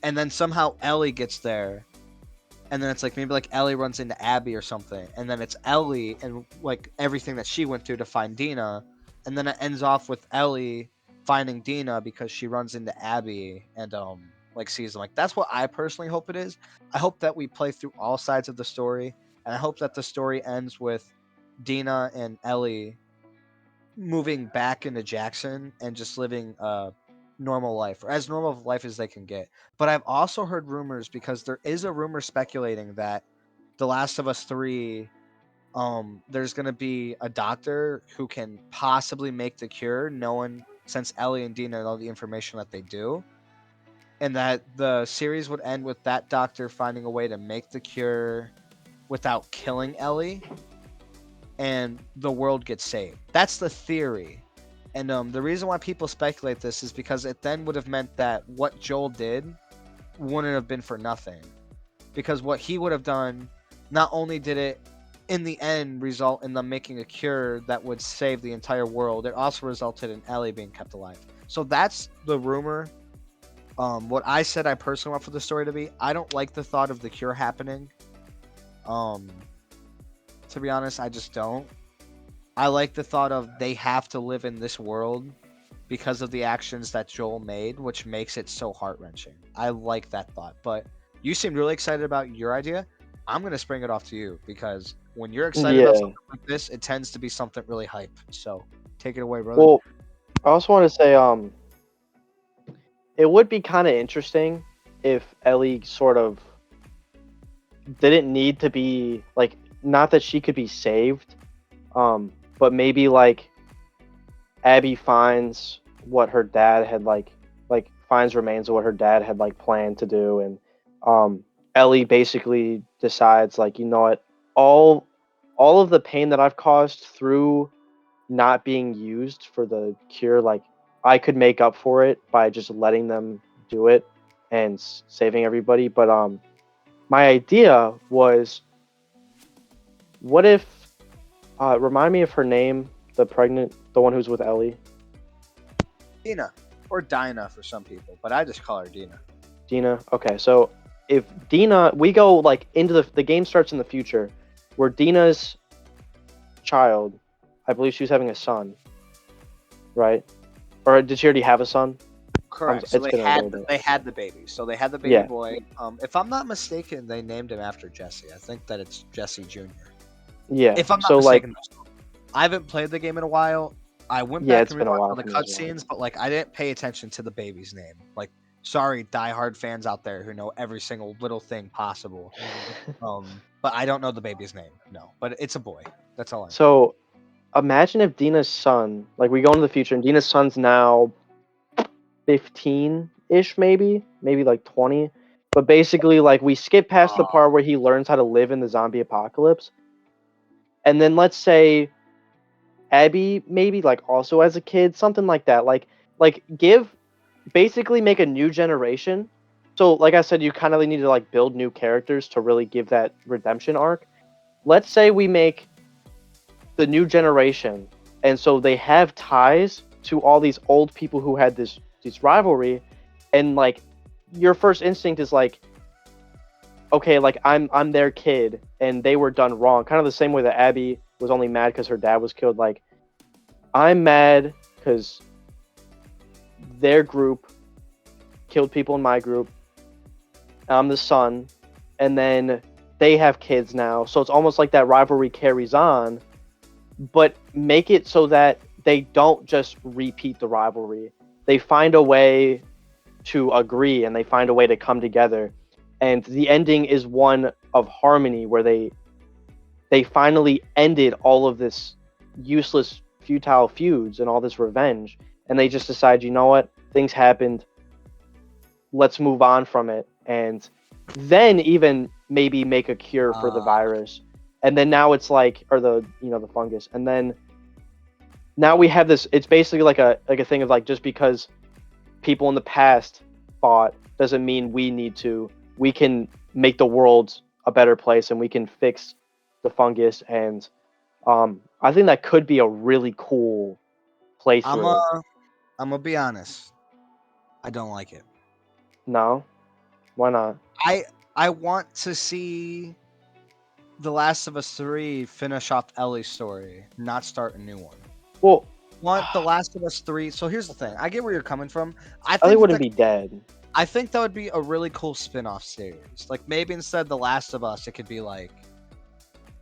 And then somehow Ellie gets there, and then it's like maybe like Ellie runs into Abby or something, and then it's Ellie and like everything that she went through to find Dina, and then it ends off with Ellie finding Dina because she runs into Abby and like sees them. Like, that's what I personally hope it is. I hope that we play through all sides of the story, and I hope that the story ends with Dina and Ellie moving back into Jackson and just living a normal life, or as normal of life as they can get. But I've also heard rumors, because there is a rumor speculating that The Last of Us 3, there's gonna be a doctor who can possibly make the cure, knowing, since Ellie and Dina know the information that they do. and that the series would end with that doctor finding a way to make the cure without killing Ellie, and the world gets saved. That's the theory. And the reason why people speculate this is because it then would have meant that what Joel did wouldn't have been for nothing. Because what he would have done, not only did it in the end result in them making a cure that would save the entire world, it also resulted in Ellie being kept alive. So that's the rumor. What I said I personally want for the story to be, I don't like the thought of the cure happening. Um, to be honest, I just don't. I like the thought of they have to live in this world because of the actions that Joel made, which makes it so heart wrenching. I like that thought. But you seemed really excited about your idea. I'm gonna spring it off to you because when you're excited about Yeah. something like this, it tends to be something really hype. So take it away, brother. Well, I also want to say, it would be kind of interesting if Ellie sort of didn't need to be like, not that she could be saved, but maybe like Abby finds what her dad had like finds remains of what her dad had like planned to do, and Ellie basically decides like, you know what, all of the pain that I've caused through not being used for the cure, like I could make up for it by just letting them do it and saving everybody. But my idea was, what if remind me of her name, the one who's with Ellie. Dina or Dinah for some people, but I just call her Dina. Dina. Okay, so if Dina, we go like into the game starts in the future, where Dina's child, I believe she was having a son, right? Or did she already have a son? Correct. So It's been a little bit. they had the baby. So they had the baby Yeah, boy. If I'm not mistaken, they named him after Jesse. I think that it's Jesse Jr. yeah. If I'm not So like, mistaken, I haven't played the game in a while. I went yeah, back it's and been a rewatched while all the for me as well. cutscenes, but like I didn't pay attention to the baby's name. Like, sorry, diehard fans out there who know every single little thing possible. But I don't know the baby's name. No, but it's a boy. That's all I know. So imagine if Dina's son, like we go into the future, and Dina's son's now 15-ish, maybe like 20. But basically, like we skip past the part where he learns how to live in the zombie apocalypse, and then let's say Abby maybe like also as a kid, something like that. Like give basically make a new generation. So like I said, you kind of need to like build new characters to really give that redemption arc. Let's say we make the new generation, and so they have ties to all these old people who had this rivalry, and like your first instinct is like, okay, like I'm their kid and they were done wrong, kind of the same way that Abby was only mad because her dad was killed. Like I'm mad because their group killed people in my group. I'm the son, and then they have kids now, so it's almost like that rivalry carries on, but make it so that they don't just repeat the rivalry. They find a way to agree and they find a way to come together. And the ending is one of harmony where they finally ended all of this useless futile feuds and all this revenge, and they just decide, you know what? Things happened. Let's move on from it, and then even maybe make a cure for the virus. And then now it's like, or the the fungus, and then now we have this. It's basically like a thing of like, just because people in the past fought doesn't mean we need to. We can make the world a better place, and we can fix the fungus. And I think that could be a really cool I'm playthrough. uh, I'm gonna be honest. I don't like it. No, why not? I I want to see The Last of Us 3 finish off Ellie's story, not start a new one. Well, Want The Last of Us 3. So here's the thing. I get where you're coming from. I Ellie think that, wouldn't that be dead. I think that would be a really cool spin-off series. Like maybe instead of The Last of Us, it could be like,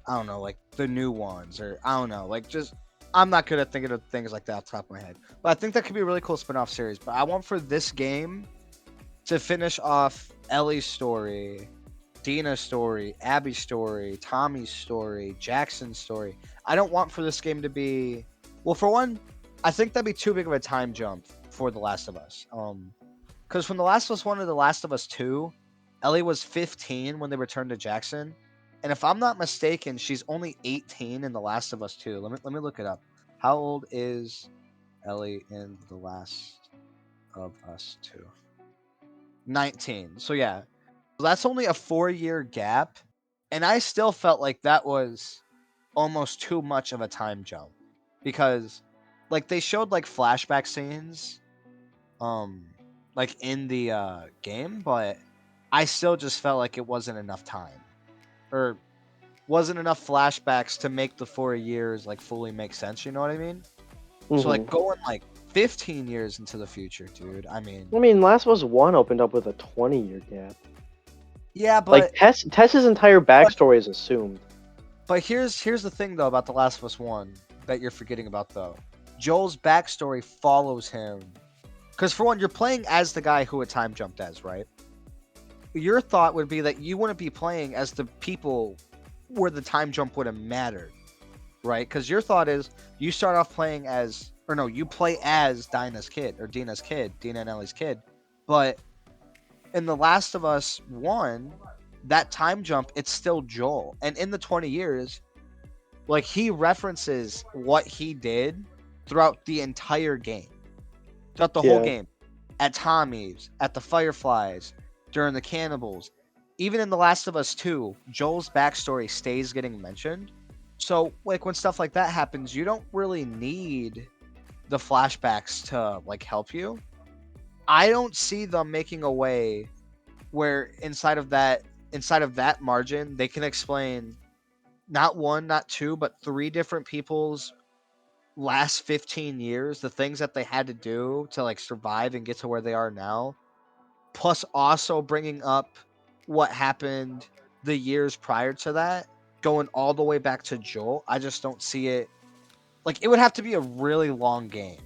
I don't know, like the new ones, or I don't know, like just I'm not good at thinking of things like that off the top of my head. But I think that could be a really cool spin-off series. But I want for this game to finish off Ellie's story, Dina's story, Abby's story, Tommy's story, Jackson's story. I don't want for this game to be, well, for one, I think that'd be too big of a time jump for The Last of Us. Because from The Last of Us 1 to The Last of Us 2, Ellie was 15 when they returned to Jackson. And if I'm not mistaken, she's only 18 in The Last of Us 2. Let me look it up. How old is Ellie in The Last of Us 2? 19. So yeah, that's only a 4-year gap. And I still felt like that was almost too much of a time jump. Because like they showed like flashback scenes um like in the game, but I still just felt like it wasn't enough time. Or wasn't enough flashbacks to make the 4 years like fully make sense, you know what I mean? So like Hmm. going like 15 years into the future, dude. I mean, I mean, Last of Us 1 opened up with a 20-year gap. yeah, Like, but Tess's entire but, backstory is assumed. but here's the thing though about The Last of Us 1 that you're forgetting about though. Joel's backstory follows him. Because for one, you're playing as the guy who had time jumped as, right? Your thought would be that you wouldn't be playing as the people where the time jump would have mattered, right? Because your thought is you start off playing as, or no, you play as Dinah's kid or Dina's kid, Dina and Ellie's kid. But in The Last of Us 1, that time jump, it's still Joel. And in the 20 years, like he references what he did throughout the entire game, throughout the whole Yeah. game, at Tommy's, at the Fireflies, during the cannibals. Even in The Last of Us 2, Joel's backstory stays getting mentioned. So, like, when stuff like that happens, you don't really need the flashbacks to, like, help you. I don't see them making a way where inside of that margin, they can explain not one, not two, but three different people's last 15 years, the things that they had to do to like survive and get to where they are now, plus also bringing up what happened the years prior to that, going all the way back to Joel. I just don't see it. Like it would have to be a really long game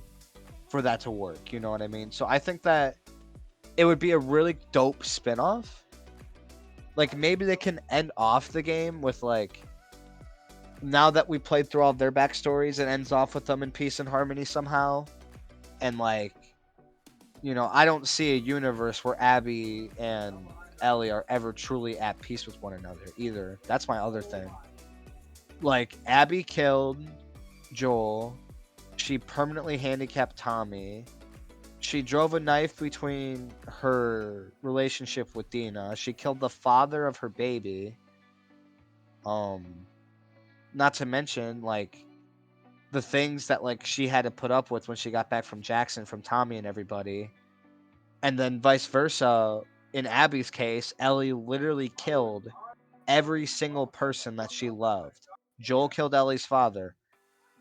for that to work, you know what I mean? So I think that it would be a really dope spin-off. Like maybe they can end off the game with like, now that we played through all their backstories, it ends off with them in peace and harmony somehow. And like, I don't see a universe where Abby and Ellie are ever truly at peace with one another either. That's my other thing. Like, Abby killed Joel. She permanently handicapped Tommy. She drove a knife between her relationship with Dina. She killed the father of her baby. Um, Not to mention, like, the things that, like, she had to put up with when she got back from Jackson from Tommy and everybody. And then vice versa, in Abby's case, Ellie literally killed every single person that she loved. Joel killed Ellie's father.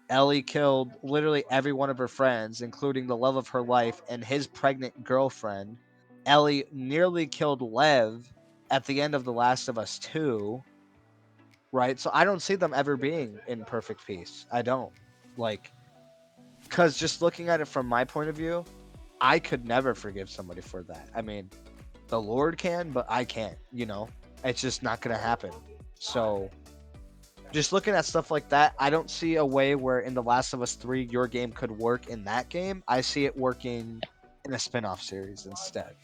Ellie killed literally every one of her friends, including the love of her life and his pregnant girlfriend. Ellie nearly killed Lev at the end of The Last of Us 2, right? So I don't see them ever being in perfect peace. I don't. Like, because just looking at it from my point of view, I could never forgive somebody for that. I mean, the Lord can, but I can't, It's just not going to happen. So, just looking at stuff like that, I don't see a way where in The Last of Us 3 your game could work in that game. I see it working in a spin-off series instead.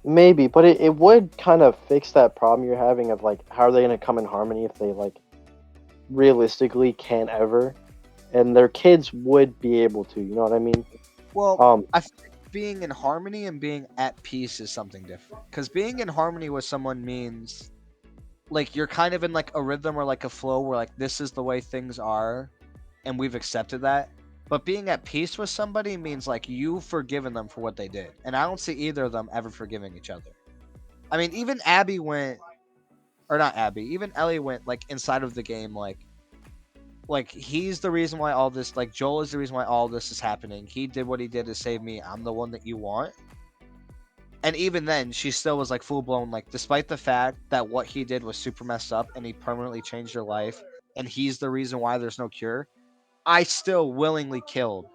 Maybe, but it would kind of fix that problem you're having of like how are they going to come in harmony if they like realistically can't ever, and their kids would be able to. You know what I mean? Well, Um, I feel like being in harmony and being at peace is something different. Because being in harmony with someone means like you're kind of in like a rhythm or like a flow where like this is the way things are and we've accepted that. But being at peace with somebody means like you've forgiven them for what they did. And I don't see either of them ever forgiving each other. I mean, even Abby went, or not Abby, even Ellie went like inside of the game, like he's the reason why all this, like Joel is the reason why all this is happening. He did what he did to save me. I'm the one that you want. And even then, she still was like full blown, like, despite the fact that what he did was super messed up and he permanently changed her life, and he's the reason why there's no cure, I still willingly killed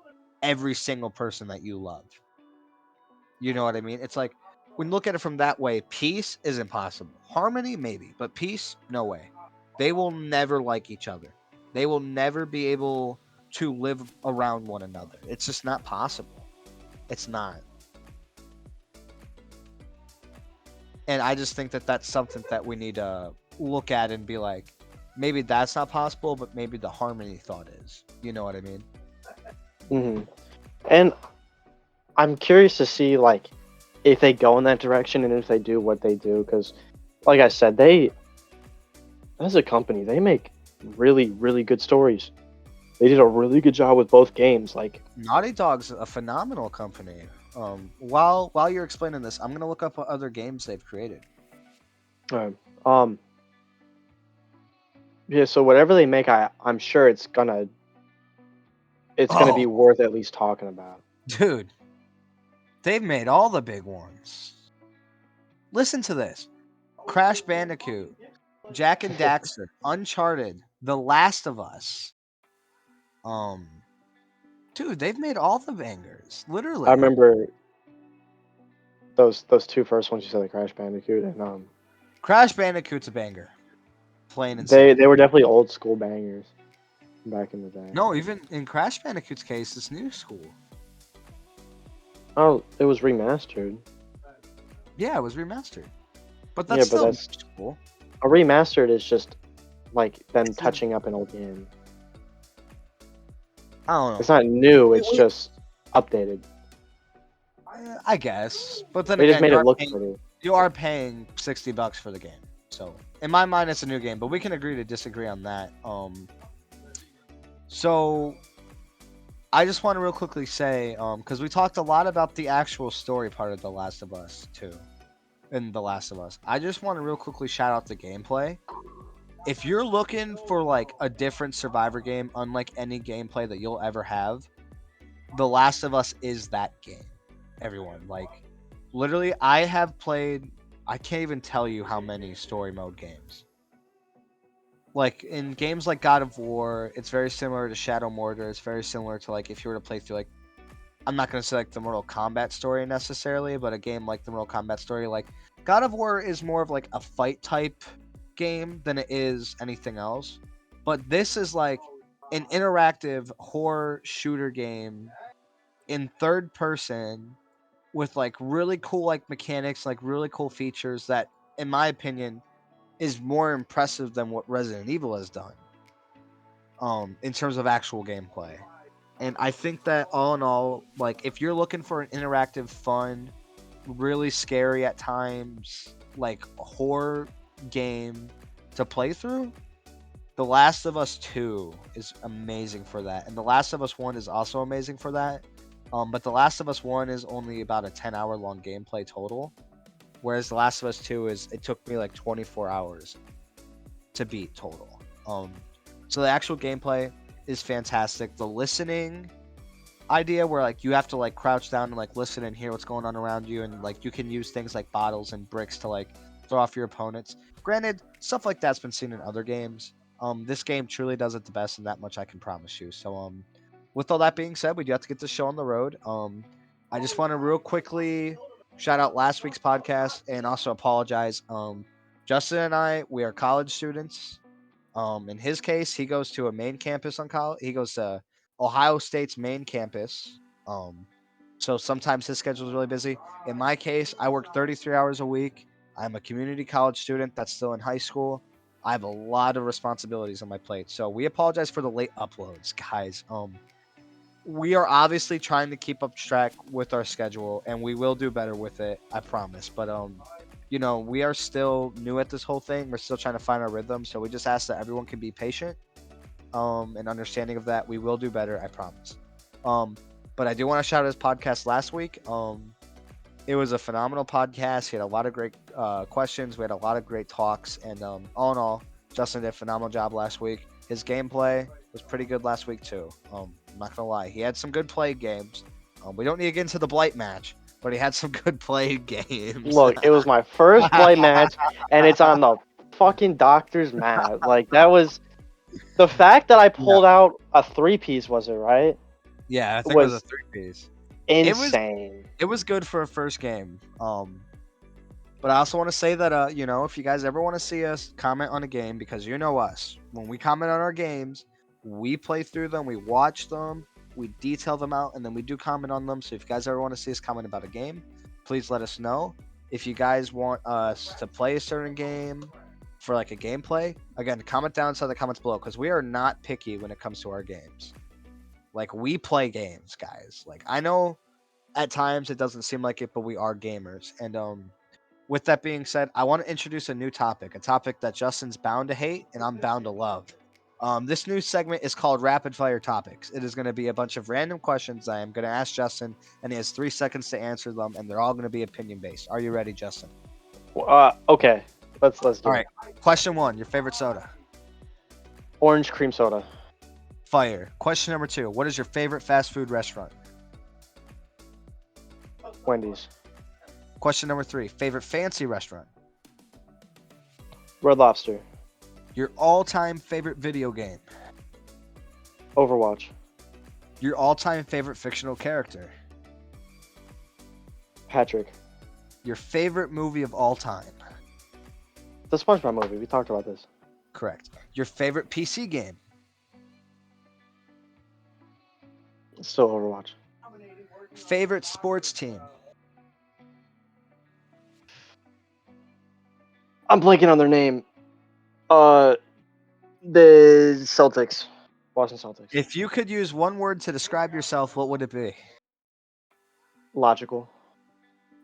every single person that you love. You know what I mean? It's like, when you look at it from that way, peace is impossible. Harmony, maybe, but peace, no way. They will never like each other. They will never be able to live around one another. It's just not possible. It's not. And I just think that that's something that we need to look at and be like, maybe that's not possible, but maybe the Harmony thought is. You know what I mean? Hmm. And I'm curious to see like if they go in that direction and if they do what they do, because like I said, they as a company they make really really good stories. They did a really good job with both games. Like, Naughty Dog's a phenomenal company. While you're explaining this, I'm gonna look up what other games they've created. uh, um, yeah. So whatever they make, I'm sure it's gonna be Oh, worth at least talking about. dude, they've made all the big ones. Listen to this: Crash Bandicoot, Jack and Daxter, Uncharted, The Last of Us. Um, dude, they've made all the bangers, I literally. remember those two first ones you said, the Crash Bandicoot, and Crash Bandicoot's a banger, plain and they simple. they were definitely old school bangers back in the day. No, even in Crash Bandicoot's case, it's new school. Oh, it was remastered. Yeah, it was remastered, but Yeah, that's but still new that's school. a remastered is just like them It's, touching up an old game. I don't It's know. not new. It's We, just updated. I guess, but then They just again, made it look pretty. you are paying $60 for the game. So in my mind, it's a new game, but we can agree to disagree on that. So I just want to real quickly say, because we talked a lot about the actual story part of The Last of Us too, in The Last of Us. I just want to real quickly shout out the gameplay. If you're looking for like a different Survivor game, unlike any gameplay that you'll ever have, The Last of Us is that game. Everyone, like, literally, I have played. I can't even tell you how many story mode games. Like in games like God of War, it's very similar to Shadow Mortar. It's very similar to like if you were to play through like I'm not gonna say like the Mortal Kombat story necessarily, but a game like the Mortal Kombat story, like God of War is more of like a fight type game than it is anything else. But this is like an interactive horror shooter game in third person with like really cool like mechanics, like really cool features that, in my opinion, is more impressive than what Resident Evil has done. In terms of actual gameplay. And I think that all in all, like if you're looking for an interactive, fun, really scary at times, like horror game to play through, The Last of Us 2 is amazing for that. And The Last of Us 1 is also amazing for that. But The Last of Us 1 is only about a 10-hour long gameplay total. Whereas The Last of Us 2 it took me like 24 hours to beat total. So the actual gameplay is fantastic. The listening idea where like you have to like crouch down and like listen and hear what's going on around you, and like you can use things like bottles and bricks to like throw off your opponents. Granted, stuff like that's been seen in other games. This game truly does it the best, and that much I can promise you. So with all that being said, we do have to get this show on the road. I just want to real quickly shout out last week's podcast and also apologize. Justin and we are college students. In his case, he goes to a main campus on college. He goes to Ohio State's main campus. Um, so sometimes his schedule is really busy. In my case, I work 33 hours a week. I'm a community college student that's still in high school. I have a lot of responsibilities on my plate. So we apologize for the late uploads, guys. We are obviously trying to keep up track with our schedule, and we will do better with it, I promise. But we are still new at this whole thing. We're still trying to find our rhythm, so we just ask that everyone can be patient, and understanding of that. We will do better, I promise. Um, but I do want to shout out his podcast last week. It was a phenomenal podcast. He had a lot of great questions. We had a lot of great talks, and all in all, Justin did a phenomenal job last week. His gameplay was pretty good last week too. I'm not gonna lie, he had some good play games. We don't need to get into the blight match, but he had some good play games. Look, it was my first play match, and it's on the fucking doctor's mat. Like that was the fact that I Yeah, pulled out a three piece. Was it right? yeah, I think it was a Was 3 piece. It was insane. it was good for a first game. But I also want to say that if you guys ever want to see us comment on a game, because you know us, when we comment on our games, we play through them, we watch them, we detail them out, and then we do comment on them. So if you guys ever want to see us comment about a game, please let us know. If you guys want us to play a certain game for like a gameplay, again, comment down inside the comments below because we are not picky when it comes to our games. Like, we play games, guys. Like, I know at times it doesn't seem like it, but we are gamers. And with that being said, I want to introduce a new topic, a topic that Justin's bound to hate and I'm bound to love. This new segment is called Rapid Fire Topics. It is going to be a bunch of random questions I am going to ask Justin, and he has 3 seconds to answer them, and they're all going to be opinion based. Are you ready, Justin? Okay. Let's do All it. right. Question 1: your favorite soda? Orange cream soda. Fire. Question number 2: what is your favorite fast food restaurant? Wendy's. Question number 3: favorite fancy restaurant? Red Lobster. Your all-time favorite video game? Overwatch. Your all-time favorite fictional character? Patrick. Your favorite movie of all time? The SpongeBob movie. We talked about this. Correct. Your favorite PC game? Still Overwatch. Favorite sports team? I'm blanking on their name. The Celtics. Boston Celtics. If you could use one word to describe yourself, what would it be? Logical.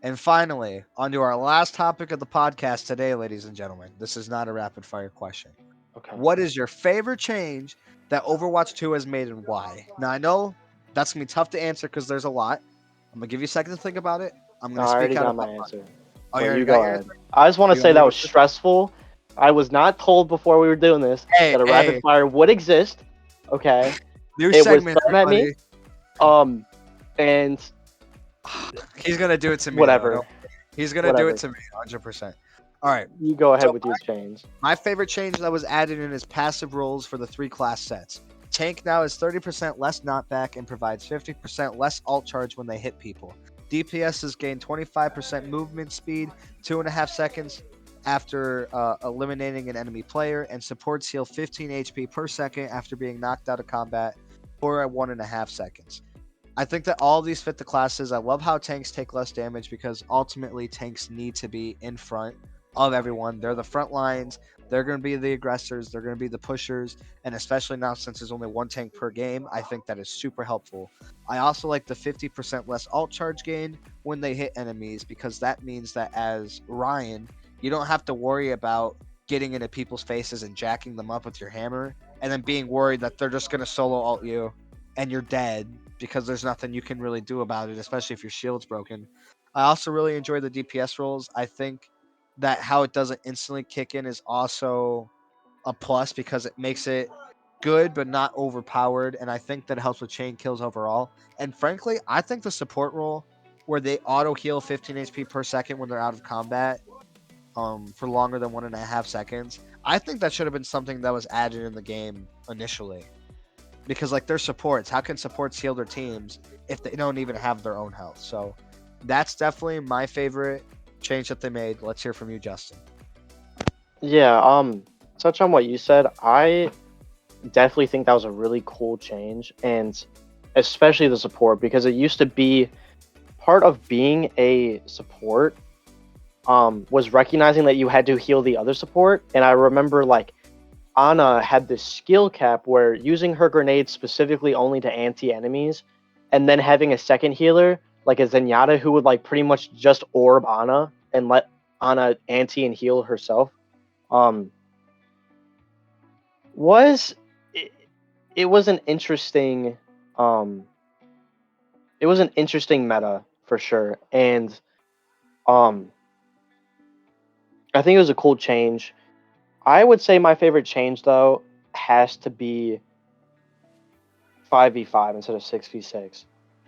And finally, on to our last topic of the podcast today, ladies and gentlemen. This is not a rapid fire question. Okay. What is your favorite change that Overwatch 2 has made and why? Now, I know that's going to be tough to answer because there's a lot. I'm going to give you a second to think about it. I'm going I to already speak out got of my answer. Oh, Well, you already you got go your ahead. answer? I just want to You say want me that to was go first? stressful. I was not told before we were doing this that a rapid fire would exist. Okay. New It was segment, thrown at me. And He's going to do it to me. whatever. Though. He's going to do it to me, 100%. All right. You go ahead So with your change. My favorite change that was added in is passive roles for the 3 class sets. Tank now is 30% less knockback and provides 50% less ult charge when they hit people. DPS has gained 25% movement speed, 2.5 seconds after eliminating an enemy player, and supports heal 15 HP per second after being knocked out of combat for 1.5 seconds. I think that all of these fit the classes. I love how tanks take less damage because ultimately tanks need to be in front of everyone. They're the front lines. They're going to be the aggressors. They're going to be the pushers. And especially now since there's only 1 tank per game, I think that is super helpful. I also like the 50% less ult charge gain when they hit enemies because that means that as Ryan, you don't have to worry about getting into people's faces and jacking them up with your hammer and then being worried that they're just going to solo ult you and you're dead because there's nothing you can really do about it, especially if your shield's broken. I also really enjoy the DPS rolls. I think that how it doesn't instantly kick in is also a plus because it makes it good but not overpowered, and I think that helps with chain kills overall. And frankly, I think the support role where they auto heal 15 HP per second when they're out of combat for longer than 1.5 seconds, I think that should have been something that was added in the game initially. Because like they're supports, how can supports heal their teams if they don't even have their own health? So that's definitely my favorite change that they made. Let's hear from you, Justin. Yeah, touch on what you said. I definitely think that was a really cool change, and especially the support, because it used to be part of being a support was recognizing that you had to heal the other support. And I remember like Ana had this skill cap where using her grenades specifically only to anti-enemies, and then having a second healer like a Zenyatta who would like pretty much just orb Ana and let Ana anti and heal herself. Was it was an interesting it was an interesting meta for sure, and I think it was a cool change. I would say my favorite change though has to be 5v5 instead of 6v6.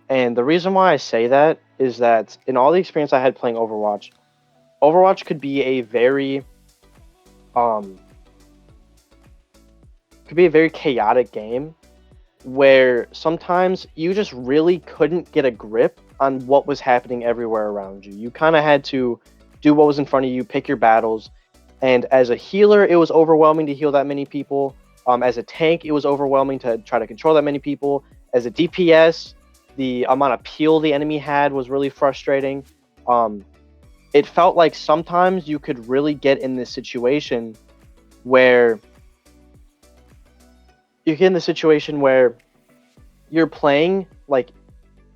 And the reason why I say that is that in all the experience I had playing Overwatch, Overwatch could be a very chaotic game where sometimes you just really couldn't get a grip on what was happening everywhere around you. You kind of had to do what was in front of you, pick your battles. And as a healer, it was overwhelming to heal that many people. As a tank, it was overwhelming to try to control that many people. as a DPS, the amount of peel the enemy had was really frustrating. Um, it felt like sometimes you could really get in this situation where you're playing like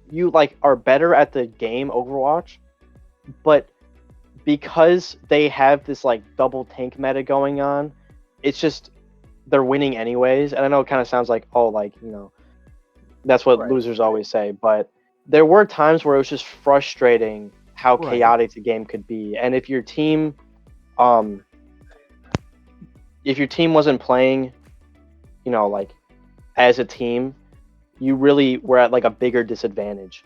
you like are better at the game Overwatch, but because they have this like double tank meta going on, it's just they're winning anyways. And I know it kind of sounds like, oh, like, that's what Right. losers always say, but there were times where it was just frustrating how Right. chaotic the game could be. And um if your team wasn't playing, like as a team, you really were at like a bigger disadvantage.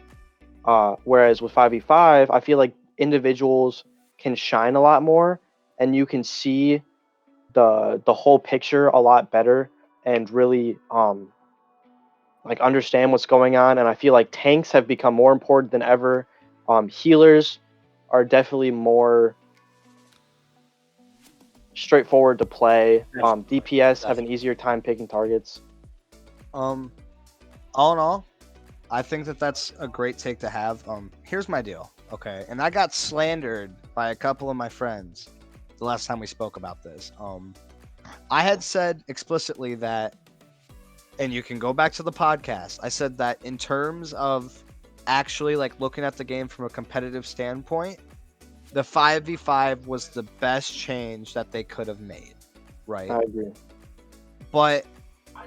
Whereas with 5v5, I feel like individuals can shine a lot more, and you can see the whole picture a lot better, and really like understand what's going on. And I feel like tanks have become more important than ever. Healers are definitely more straightforward to play. Definitely. DPS have an Definitely. easier time picking targets. Um, all in all, I think that that's a great take to have. Here's my deal, okay? And I got slandered by a couple of my friends the last time we spoke about this. I had said explicitly that, and you can go back to the podcast. I said that in terms of actually like looking at the game from a competitive standpoint, the 5v5 was the best change that they could have made, right? I agree. But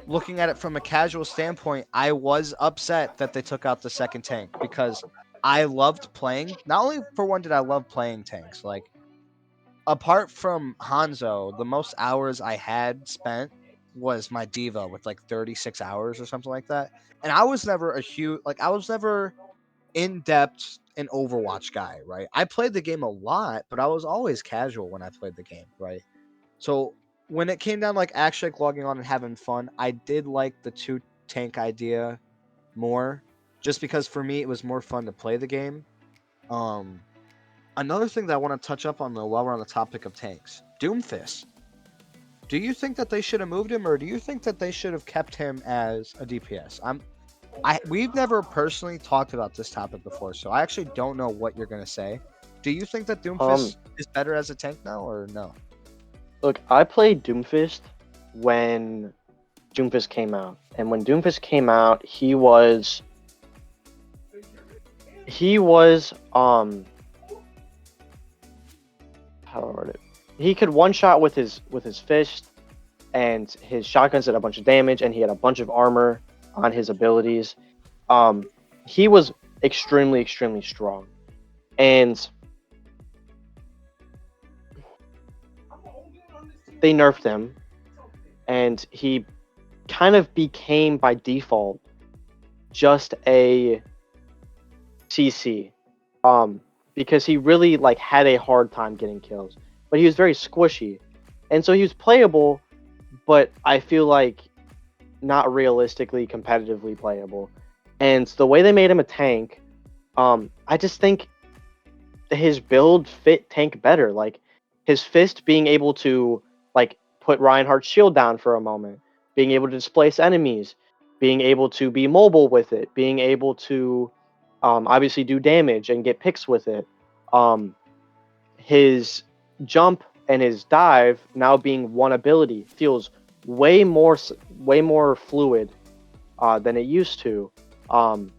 looking at it from a casual standpoint, I was upset that they took out the second tank because I loved playing. Not only for one did I love playing tanks, like apart from Hanzo, the most hours I had spent was my diva with like 36 hours or something like that. And I was never a huge I was never in depth an Overwatch guy, right? I played the game a lot, but I was always casual when I played the game, right? So when it came down like actually like logging on and having fun, I did like the two tank idea more, just because for me it was more fun to play the game. Um, Another thing that I want to touch up on though, while we're on the topic of tanks, Doomfist. Do you think that they should have moved him, or do you think that they should have kept him as a DPS? We've never personally talked about this topic before, so I actually don't know what you're gonna say. Do you think that Um, Doomfist is better as a tank now, or no? Look, I played Doomfist when Doomfist came out, and when Doomfist came out, he was how do I word it? He could one shot with his fist, and his shotguns did a bunch of damage, and he had a bunch of armor on his abilities. Um, he was extremely strong, and they nerfed him, and he kind of became by default just a CC, um, because he really like had a hard time getting kills, but he was very squishy, and so he was playable, but I feel like not realistically competitively playable. And the way they made him a tank, I just think his build fit tank better. Like his fist being able to like put Reinhardt's shield down for a moment, being able to displace enemies, being able to be mobile with it, being able to obviously do damage and get picks with it. Um, his jump and his dive now being one ability feels way more fluid than it used to. Um,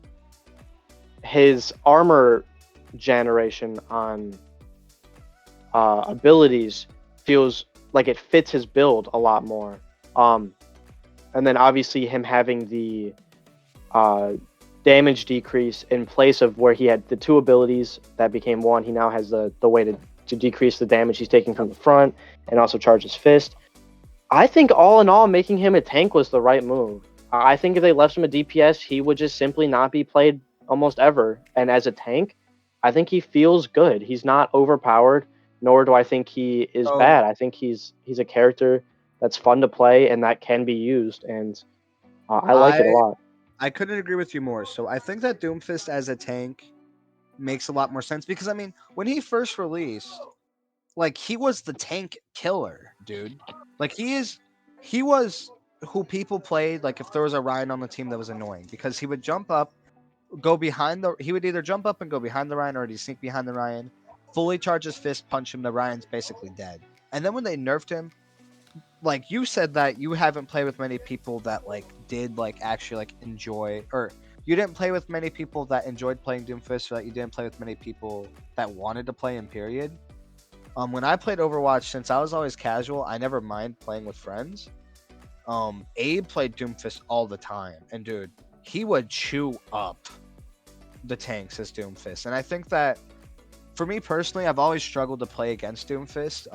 his armor generation on abilities feels like it fits his build a lot more. Um, and then obviously him having the uh, damage decrease in place of where he had the two abilities that became one. He now has the way to decrease the damage he's taking from the front and also charge his fist. I think all in all, making him a tank was the right move. I think if they left him a DPS, he would just simply not be played almost ever. And as a tank, I think he feels good. He's not overpowered, nor do I think he is So bad. I think he's a character that's fun to play and that can be used, and I like it a I lot. I couldn't agree with you more. So I think that Doomfist as a tank makes a lot more sense because I mean, when he first released, like he was the tank killer, dude. Like he was who people played, like if there was a Ryan on the team that was annoying, because he would jump up, go behind the. He would either jump up and go behind the Ryan, or he'd sneak behind the Ryan, fully charge his fist, punch him. The Ryan's basically dead. And then when they nerfed him, like you said that you haven't played with many people that like did like actually like enjoy, or you didn't play with many people that enjoyed playing Doomfist, or that you didn't play with many people that wanted to play him. Period. When I played Overwatch, since I was always casual, I never mind playing with friends. Abe played Doomfist all the time, and dude, he would chew up the tanks as Doomfist. And I think that for me personally, I've always struggled to play against Doomfist.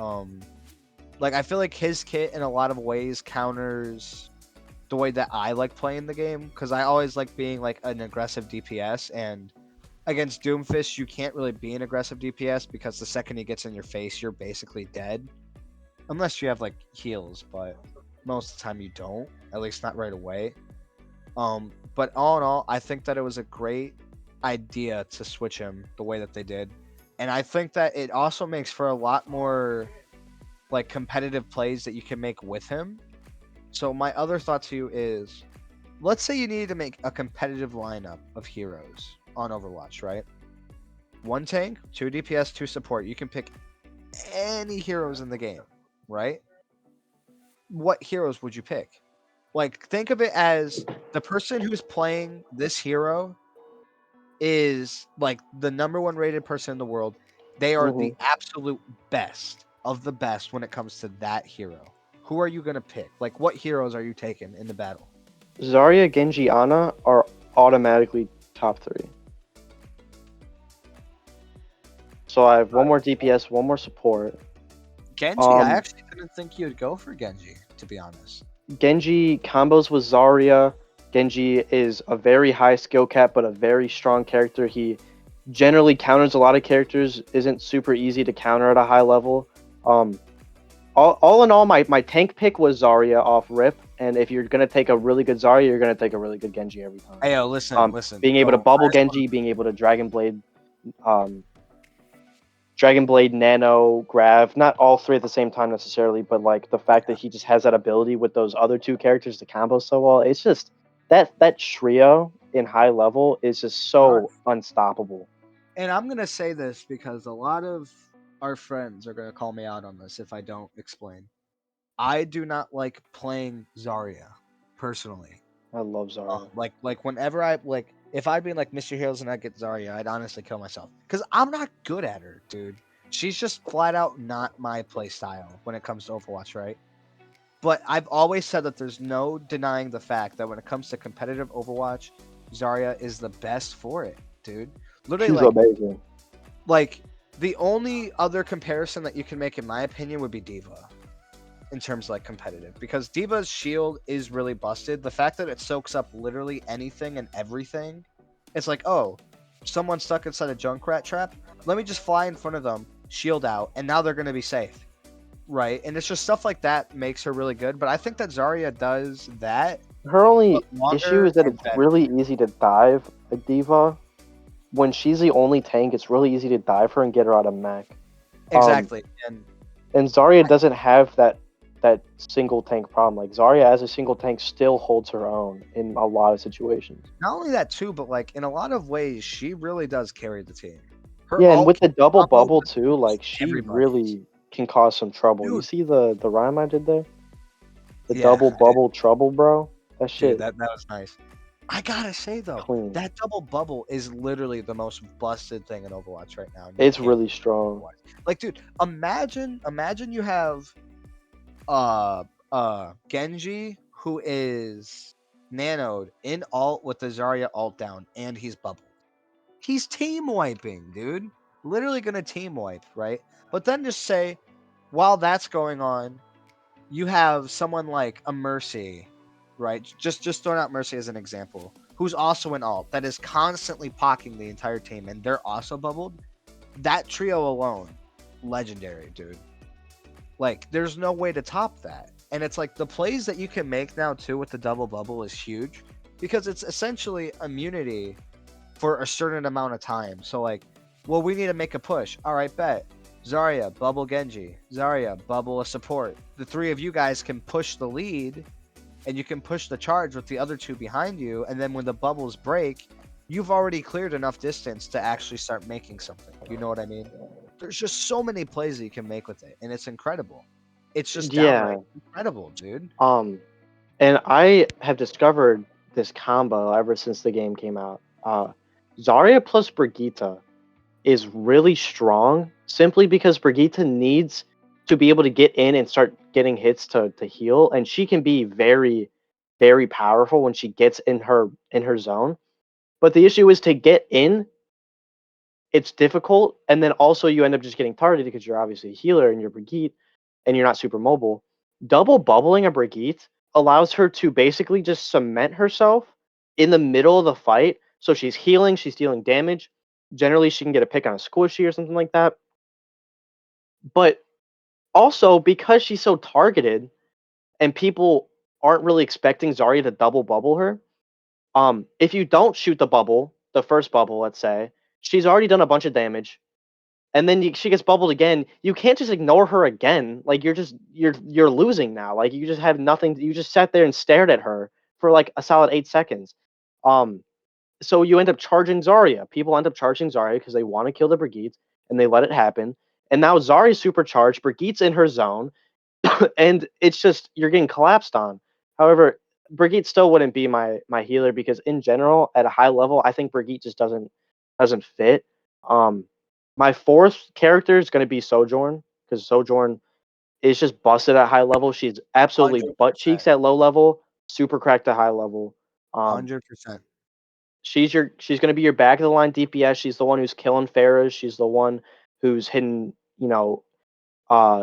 Like I feel like his kit in a lot of ways counters the way that I like playing the game, because I always like being like an aggressive DPS, and against Doomfist you can't really be an aggressive DPS because the second he gets in your face, you're basically dead. Unless you have like heals, but most of the time you don't, at least not right away. But all in all, I think that it was a great idea to switch him the way that they did. And I think that it also makes for a lot more like competitive plays that you can make with him. So my other thought to you is, let's say you needed to make a competitive lineup of heroes on Overwatch, right? One tank, two DPS, two support. You can pick any heroes in the game, right? What heroes would you pick? Like, think of it as the person who's playing this hero is like the number one rated person in the world. They are Hmm. the absolute best of the best when it comes to that hero. Who are you gonna pick? Like, what heroes are you taking in the battle? Zarya, Genji, Ana are automatically top 3. So I have one more DPS, one more support. Genji, I Um, actually didn't think you'd go for Genji, to be honest. Genji combos with Zarya. Genji is a very high skill cap, but a very strong character. He generally counters a lot of characters. Isn't super easy to counter at a high level. Um, all in all, my tank pick was Zarya off rip. And if you're gonna take a really good Zarya, you're gonna take a really good Genji every time. Hey, yo, listen. Being able to So bubble I just Genji, being able to um, Dragon Blade, Nano, Grav, not all three at the same time necessarily, but like the fact that he just has that ability with those other two characters to combo so well, it's just that trio in high level is just wanna- so unstoppable. and I'm gonna say this because a lot of our friends are gonna call me out on this if I don't explain. I do not like playing Zarya personally. I love Zarya. Like whenever I like, if I'd be like Mr. Heroes and I get Zarya, I'd honestly kill myself because I'm not good at her, dude. She's just flat out not my play style when it comes to Overwatch, right? But I've always said that there's no denying the fact that when it comes to competitive Overwatch, Zarya is the best for it, dude. Literally, She's amazing. like the only other comparison that you can make, in my opinion, would be Diva in terms of like competitive, because Diva's shield is really busted. The fact that it soaks up literally anything and everything, it's like, oh, someone's stuck inside a Junkrat trap. Let me just fly in front of them, shield out, and now they're going to be safe, right? And it's just stuff like that makes her really good. But I think that Zarya does that, Her only but issue longer is that and it's better. really easy to dive a diva. When she's the only tank, it's really easy to dive her and get her out of mech. Um, Exactly. And and Zarya doesn't have that single tank problem. Like Zarya as a single tank still holds her own in a lot of situations. not only that too, but like in a lot of ways, she really does carry the team. Her Yeah, and ult with the double combo bubble with too, like she everybody. really can cause some trouble. You Dude, see the rhyme I did there? The yeah, double I did. bubble trouble, bro. That Dude, shit that was nice. I gotta say though, clean. that double bubble is literally the most busted thing in Overwatch right now. And you It's can't really strong. like, dude, imagine you have Genji who is nanoed in alt with the Zarya alt down, and he's bubbled. He's team wiping, dude. Literally gonna team wipe, right? But then just say, while that's going on, you have someone like a Mercy, right? Just throwing out Mercy as an example, who's also an alt that is constantly pocking the entire team, and they're also bubbled. That trio alone, legendary, dude. Like, there's no way to top that. And it's like the plays that you can make now too with the double bubble is huge, because it's essentially immunity for a certain amount of time. So like, well, we need to make a push. All right, bet. Zarya, bubble Genji. Zarya, bubble a support. The three of you guys can push the lead, and you can push the charge with the other two behind you, and then when the bubbles break, you've already cleared enough distance to actually start making something. You know what I mean? There's just so many plays that you can make with it, and it's incredible. It's just Yeah. downright incredible, dude. Um, and I have discovered this combo ever since the game came out. Zarya plus Brigitte is really strong simply because Brigitte needs to be able to get in and start getting hits to heal, and she can be very, very powerful when she gets in her zone. But the issue is to get in, it's difficult, and then also you end up just getting targeted because you're obviously a healer and you're Brigitte and you're not super mobile. Double bubbling a Brigitte allows her to basically just cement herself in the middle of the fight. So she's healing, she's dealing damage. Generally, she can get a pick on a squishy or something like that. But also, because she's so targeted and people aren't really expecting Zarya to double bubble her, if you don't shoot the bubble, the first bubble, let's say, she's already done a bunch of damage and then she gets bubbled again. You can't just ignore her again. Like you're losing now. Like you just have nothing. You just sat there and stared at her for like a solid 8 seconds. Um, so you end up charging Zarya. People end up charging Zarya because they want to kill the Brigitte, and they let it happen. And now Zarya's supercharged. Brigitte's in her zone, and it's just you're getting collapsed on. However, Brigitte still wouldn't be my healer because in general, at a high level, I think Brigitte just doesn't fit. Um, my fourth character is going to be Sojourn because Sojourn is just busted at high level. She's absolutely Hundred butt percent. cheeks at low level, super cracked at high level. Um, 100%. she's going to be your back of the line DPS. She's the one who's killing Pharahs. She's the one who's hitting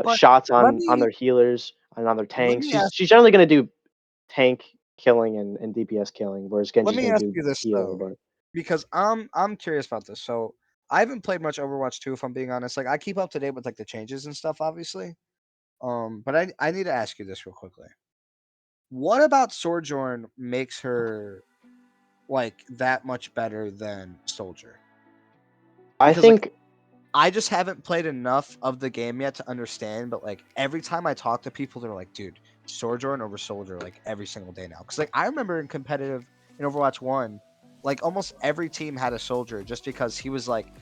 But shots let on me their healers and on their let tanks. me ask She's generally going to do tank killing and DPS killing, whereas let Genji's me going to ask do you this healer. though, But because I'm curious about this. So I haven't played much Overwatch 2, if I'm being honest. Like I keep up to date with like the changes and stuff, obviously. But I need to ask you this real quickly. What about Sojourn makes her like that much better than Soldier? I Because like think I just haven't played enough of the game yet to understand, but like every time I talk to people, they're like, "Dude, Sojourn over Soldier like every single day now." Because like I remember in competitive in Overwatch 1, like almost every team had a Soldier just because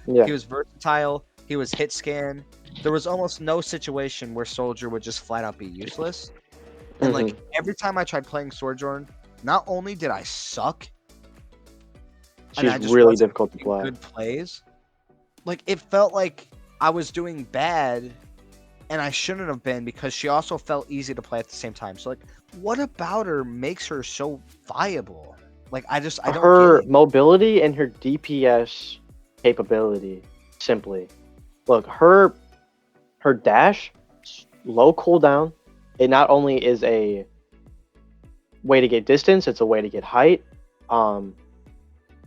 yeah. he was versatile, he was hit scan. There was almost no situation where Soldier would just flat out be useless. And hmm like every time I tried playing Sojourn, not only did I suck and She's I just really wasn't difficult to making play. good plays, like it felt like I was doing bad and I shouldn't have been because she also felt easy to play at the same time. So like what about her makes her so viable? Like I don't get Her it. mobility and her DPS capability, simply. Look, her dash, low cooldown. It not only is a way to get distance, it's a way to get height. Um,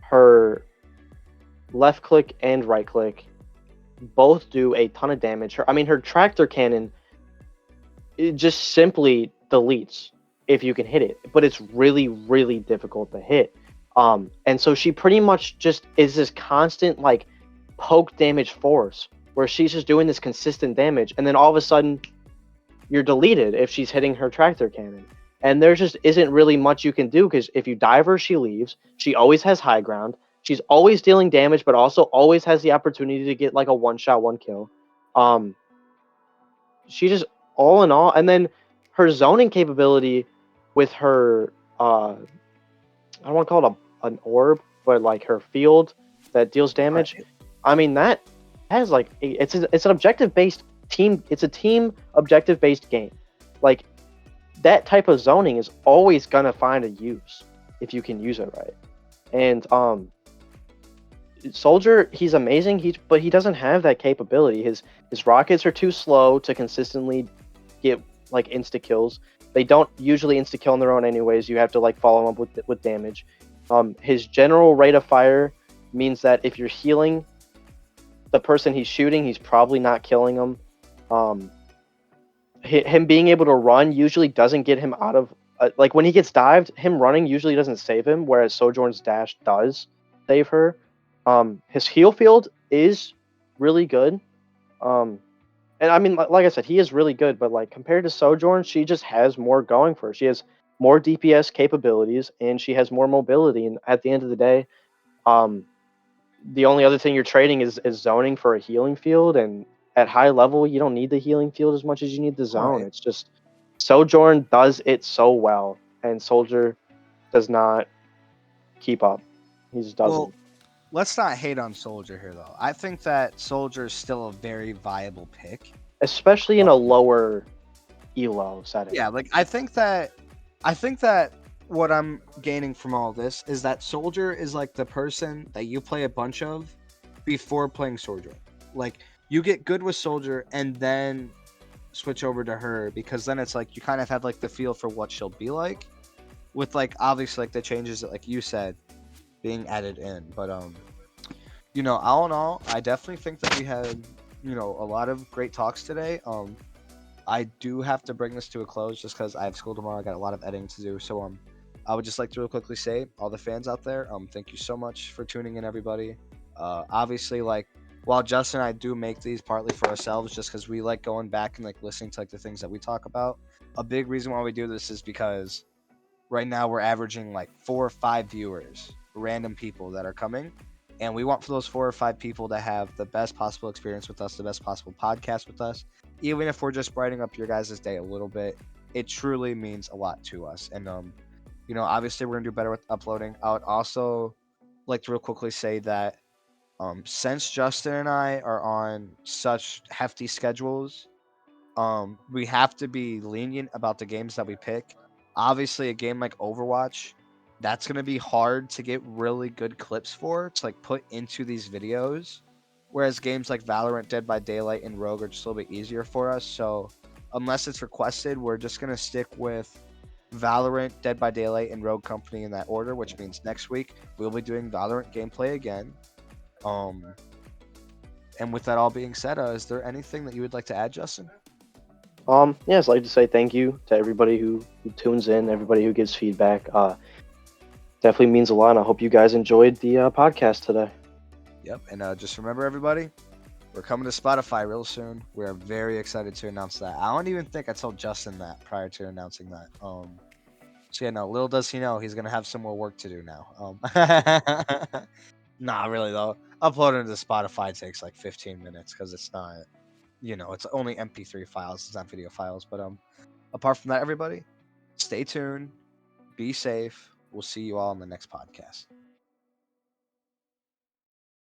her left click and right click both do a ton of damage. Her tractor cannon, it just simply deletes if you can hit it, but it's really, really difficult to hit. And so she pretty much just is this constant like poke damage force where she's just doing this consistent damage, and then all of a sudden you're deleted if she's hitting her tractor cannon. And there just isn't really much you can do because if you dive her, she leaves. She always has high ground. She's always dealing damage, but also always has the opportunity to get like a one shot, one kill. Um, she just all in all, and then her zoning capability with her I don't want to call it an orb, but like her field that deals damage. Right. That has like it's an objective based team. It's a team objective based game. Like that type of zoning is always gonna find a use if you can use it right. And Soldier, he's amazing. But he doesn't have that capability. His rockets are too slow to consistently get like insta kills. They don't usually insta kill on their own anyways. You have to like follow them up with damage. His general rate of fire means that if you're healing the person he's shooting, he's probably not killing them. Um, him being able to run usually doesn't get him out of like when he gets dived, him running usually doesn't save him, whereas Sojourn's dash does save her. His heal field is really good. Um, and like I said, he is really good, but like compared to Sojourn, she just has more going for her. She has more DPS capabilities, and she has more mobility. And at the end of the day, um, the only other thing you're trading is zoning for a healing field, and at high level, you don't need the healing field as much as you need the zone. Right. It's just Sojourn does it so well, and Soldier does not keep up. He just Well, doesn't. let's not hate on Soldier here, though. I think that Soldier is still a very viable pick. Especially in a lower elo setting. Yeah, like I think that what I'm gaining from all this is that Soldier is like the person that you play a bunch of before playing Soldier. Like you get good with Soldier and then switch over to her because then it's like you kind of have like the feel for what she'll be like with like obviously like the changes that like you said being added in. But all in all, I definitely think that we had, a lot of great talks today. I do have to bring this to a close just because I have school tomorrow. I got a lot of editing to do. So I would just like to real quickly say, all the fans out there, thank you so much for tuning in, everybody. Obviously, like while Justin and I do make these partly for ourselves, just because we like going back and like listening to like the things that we talk about. A big reason why we do this is because right now we're averaging like 4 or 5 viewers, random people that are coming. And we want for those 4 or 5 people to have the best possible experience with us, the best possible podcast with us. Even if we're just brightening up your guys' day a little bit, it truly means a lot to us. And obviously we're gonna do better with uploading. I would also like to real quickly say that since Justin and I are on such hefty schedules, we have to be lenient about the games that we pick. Obviously, a game like Overwatch, that's gonna be hard to get really good clips for to like put into these videos. Whereas games like Valorant, Dead by Daylight, and Rogue are just a little bit easier for us. So unless it's requested, we're just gonna stick with Valorant, Dead by Daylight, and Rogue Company in that order, which means next week we'll be doing Valorant gameplay again. Um, and with that all being said, is there anything that you would like to add, Justin? Yeah, I'd like to say thank you to everybody who tunes in, everybody who gives feedback. Definitely means a lot. And I hope you guys enjoyed the podcast today. Yep. And just remember, everybody, we're coming to Spotify real soon. We're very excited to announce that. I don't even think I told Justin that prior to announcing that. So yeah, no, little does he know he's gonna have some more work to do now. Nah, really though. Uploading to Spotify takes like 15 minutes because it's not, it's only MP3 files. It's not video files. But apart from that, everybody, stay tuned. Be safe. We'll see you all on the next podcast.